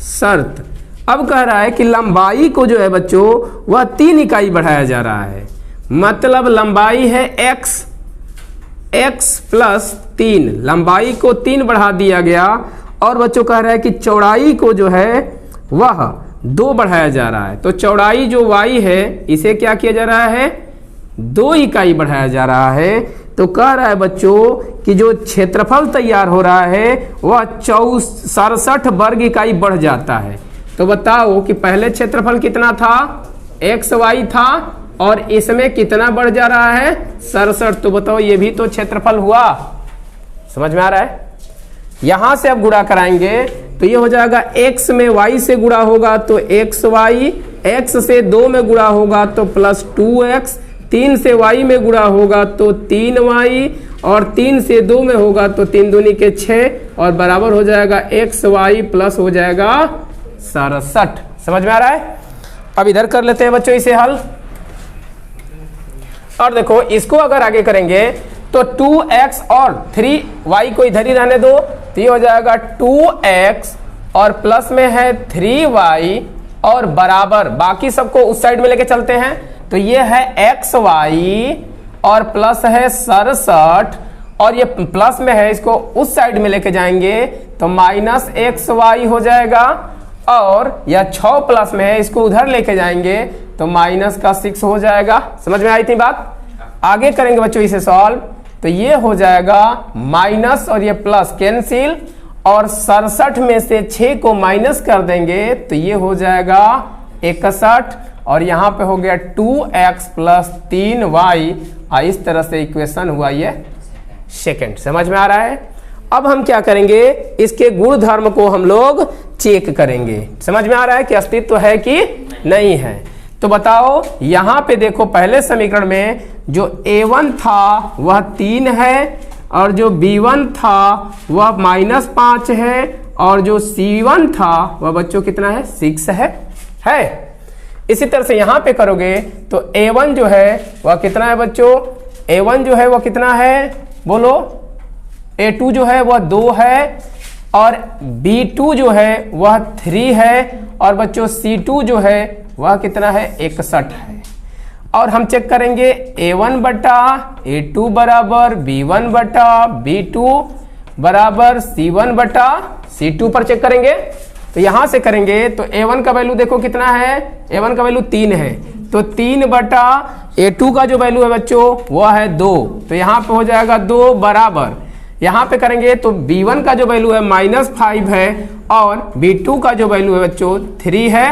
शर्त अब कह रहा है कि लंबाई को जो है बच्चों वह 3 इकाई बढ़ाया जा रहा है। मतलब लंबाई है x प्लस 3, लंबाई को 3 बढ़ा दिया गया, और बच्चों कह रहा है कि चौड़ाई को जो है वह 2 बढ़ाया जा रहा है। तो चौड़ाई जो y है इसे क्या किया जा रहा है, 2 इकाई बढ़ाया जा रहा है। तो कह रहा है बच्चों कि जो क्षेत्रफल तैयार हो रहा है वह 67 वर्ग इकाई बढ़ जाता है। तो बताओ कि पहले क्षेत्रफल कितना था, xy था, और इसमें कितना बढ़ जा रहा है, 67। तो बताओ ये भी तो क्षेत्रफल हुआ। समझ में आ रहा है। यहां से अब गुणा कराएंगे तो ये हो जाएगा x में y से गुणा होगा तो xy, x से 2 में गुणा होगा तो प्लस 2x, 3 से y में गुणा होगा तो 3y, और 3 से 2 में होगा तो 3 दूनी के 6, और बराबर हो जाएगा xy प्लस हो जाएगा 67। समझ में आ रहा है। अब इधर कर लेते हैं बच्चों इसे हल। और देखो इसको अगर आगे करेंगे तो 2x और 3y को इधर ही रहने दो, तो ये हो जाएगा 2x और प्लस में है 3y और बराबर, बाकी सबको उस साइड में लेके चलते हैं, तो ये है xy और प्लस है 67 और ये प्लस में है, इसको उस साइड में लेके जाएंगे तो माइनस xy हो जाएगा, और यह 6 प्लस में है, इसको उधर लेके जाएंगे तो माइनस का 6 हो जाएगा। समझ में आई थी बात? आगे करेंगे बच्चों इसे सॉल्व, तो ये हो जाएगा माइनस और ये प्लस कैंसिल, और 67 में से 6 को माइनस कर देंगे तो ये हो जाएगा 61, और यहाँ पे हो गया 2x प्लस 3y। इस तरह से इक्वेशन हुआ ये सेकंड। समझ में आ रहा है? अब हम क्या करेंगे, इसके गुण धर्म को हम लोग चेक करेंगे। समझ में आ रहा है कि अस्तित्व है कि नहीं है? तो बताओ, यहां पे देखो पहले समीकरण में जो a1 था वह 3 है, और जो b1 था वह -5 है, और जो c1 था वह बच्चों कितना है, 6 है। इसी तरह से यहां पे करोगे तो a1 जो है वह कितना है बच्चों, a1 जो है वह कितना है बोलो, a2 जो है वह 2 है, और b2 जो है वह 3 है, और बच्चों c2 जो है वह कितना है, 61 है। और हम चेक करेंगे a1 बटा a2 बराबर b1 बटा b2 बराबर c1 बटा c2 पर चेक करेंगे। तो यहां से करेंगे तो a1 का वैल्यू देखो कितना है, a1 का वैल्यू 3 है, तो 3 बटा a2 का जो वैल्यू है बच्चों वह है 2, तो यहाँ पे हो जाएगा 2 बराबर, यहाँ पे करेंगे तो b1 का जो वैल्यू है -5 है, और b2 का जो वैल्यू है बच्चों 3 है,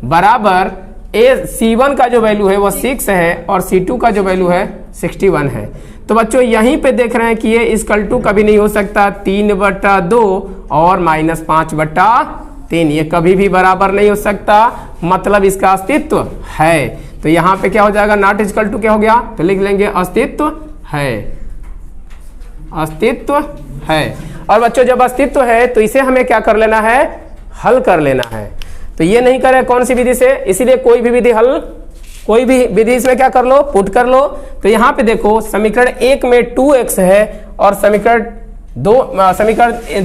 बराबर c1 का जो वैल्यू है वो 6 है, और c2 का जो वैल्यू है 61 है। तो बच्चों यहीं पे देख रहे हैं कि ये इक्वल टू कभी नहीं हो सकता, 3 बटा 2 और -5 बटा 3, ये कभी भी बराबर नहीं हो सकता, मतलब इसका अस्तित्व है। तो यहाँ पे क्या हो जाएगा, नॉट इक्वल टू क्या हो गया, तो लिख लेंगे अस्तित्व है, अस्तित्व है। और बच्चों जब अस्तित्व है तो इसे हमें क्या कर लेना है, हल कर लेना है। तो ये नहीं करें कौन सी विधि से, इसीलिए कोई भी विधि हल, कोई भी विधि इसमें क्या कर लो, पुट कर लो। तो यहाँ पे देखो समीकरण 1 में 2x है, और समीकरण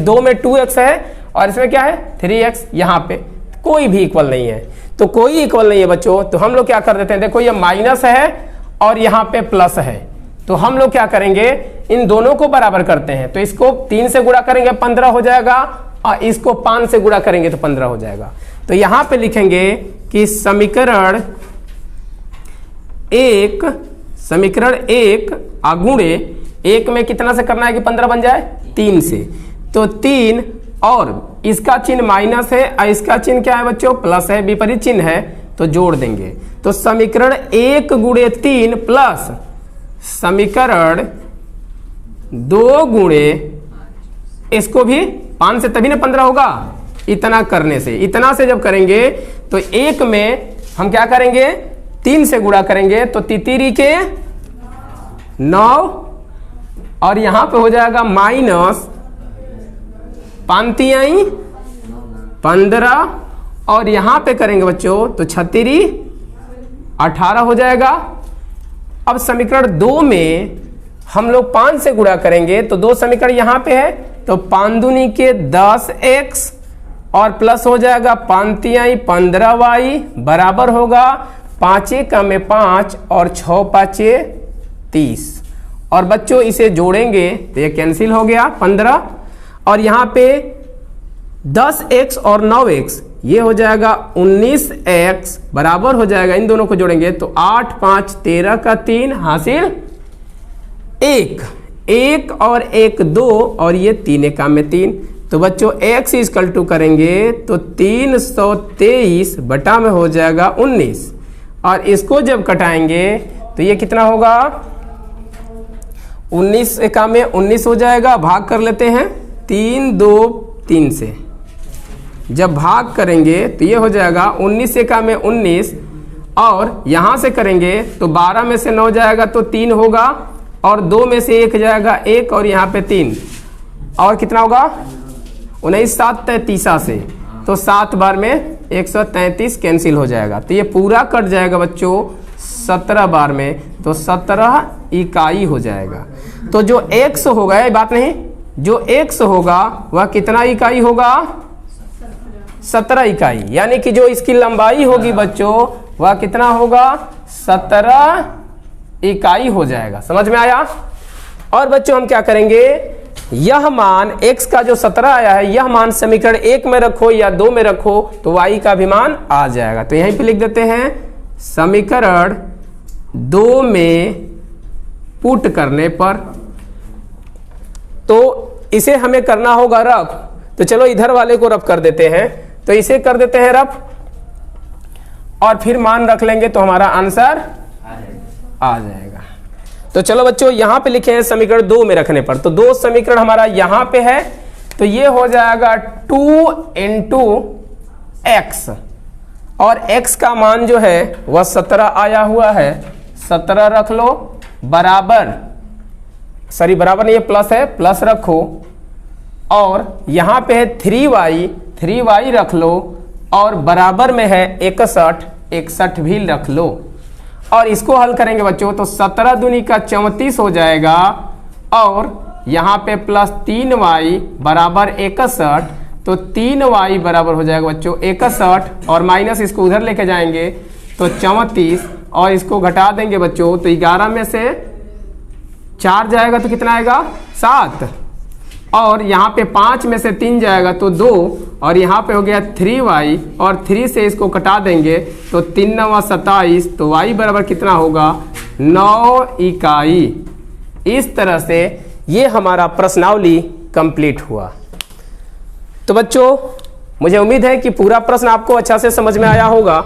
2 में 2x है, और इसमें क्या है 3x, यहाँ पे कोई भी इक्वल नहीं है, तो कोई इक्वल नहीं है बच्चों। तो हम लोग क्या कर देते हैं, देखो ये माइनस है और यहाँ पे प्लस है, तो हम लोग क्या करेंगे, इन दोनों को बराबर करते हैं। तो इसको 3 से गुणा करेंगे 15 हो जाएगा, और इसको 5 से गुणा करेंगे तो 15 हो जाएगा। तो यहां पे लिखेंगे कि समीकरण 1 गुणे 1 में कितना से करना है कि 15 बन जाए, 3 से, तो 3, और इसका चिन्ह माइनस है और इसका चिन्ह क्या है बच्चों, प्लस है, विपरीत चिन्ह है, तो जोड़ देंगे। तो समीकरण 1 गुणे 3 प्लस समीकरण 2 गुणे, इसको भी 5 से तभी ना 15 होगा, इतना करने से, इतना से जब करेंगे तो 1 में हम क्या करेंगे, 3 से गुणा करेंगे, तो तितीरी के 9, और यहां पे हो जाएगा माइनस 5 15, और यहां पे करेंगे बच्चों तो 36 18 हो जाएगा। अब समीकरण 2 में हम लोग 5 से गुणा करेंगे, तो 2 समीकरण यहां पे है, तो 5 दूनी के 10x, और प्लस हो जाएगा 5 15y बराबर होगा 5 का में 5 और 6 5 30, और बच्चों इसे जोड़ेंगे तो ये कैंसिल हो गया 15, और यहाँ पे 10x और 9x ये हो जाएगा 19x बराबर हो जाएगा, इन दोनों को जोड़ेंगे तो 8 5 13 का 3 हासिल 1 और 1 2, और ये 3 एका में 3। तो बच्चों x इक्वल टू करेंगे तो 323 बटा में हो जाएगा 19, और इसको जब कटाएंगे तो ये कितना होगा, 19 एका में 19 हो जाएगा, भाग कर लेते हैं 3 2 3 से, जब भाग करेंगे तो ये हो जाएगा 19 एका में 19, और यहां से करेंगे तो 12 में से 9 जाएगा तो 3 होगा, और 2 में से 1 जाएगा 1, और यहाँ पे 3, और कितना होगा 19 7 33 से, तो 7 बार में 133 कैंसिल हो जाएगा, तो ये पूरा कट जाएगा बच्चों 17 बार में, तो 17 इकाई हो जाएगा। तो जो x होगा, ये बात नहीं, जो x होगा वह कितना इकाई होगा? 17 इकाई। यानी कि जो इसकी लंबाई होगी बच्चों वह कितना होगा? 17 इकाई हो जाएगा। समझ में आया? और बच्चों हम क्या करेंगे, यह मान x का जो 17 आया है यह मान समीकरण 1 में रखो या 2 में रखो तो y का भी मान आ जाएगा। तो यहीं पे लिख देते हैं समीकरण 2 में पुट करने पर। तो इसे हमें करना होगा रफ। तो चलो इधर वाले को रफ कर देते हैं। तो इसे कर देते हैं रफ और फिर मान रख लेंगे तो हमारा आंसर आ जाएगा। तो चलो बच्चों यहाँ पे लिखे हैं समीकरण 2 में रखने पर। तो 2 समीकरण हमारा यहाँ पे है तो ये हो जाएगा 2 इंटू एक्स और x का मान जो है वह 17 आया हुआ है। 17 रख लो बराबर, सॉरी बराबर नहीं है प्लस है, प्लस रखो और यहाँ पे है 3y रख लो और बराबर में है 61 भी रख लो। और इसको हल करेंगे बच्चों तो 17 दूनी का 34 हो जाएगा और यहाँ पे प्लस 3y बराबर 61। तो 3y बराबर हो जाएगा बच्चों 61 और माइनस इसको उधर लेके जाएंगे तो 34 और इसको घटा देंगे बच्चों तो 11 में से 4 जाएगा तो कितना आएगा? 7 और यहाँ पे 5 में से 3 जाएगा तो 2 और यहाँ पे हो गया 3y और 3 से इसको कटा देंगे तो 3 9 27 तो y बराबर कितना होगा? 9 इकाई। इस तरह से ये हमारा प्रश्नावली कंप्लीट हुआ। तो बच्चों मुझे उम्मीद है कि पूरा प्रश्न आपको अच्छा से समझ में आया होगा।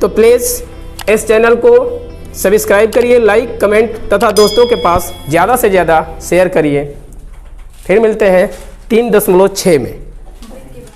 तो प्लीज़ इस चैनल को सब्सक्राइब करिए, लाइक कमेंट तथा दोस्तों के पास ज़्यादा से ज़्यादा शेयर करिए। फिर मिलते हैं 3.6 में।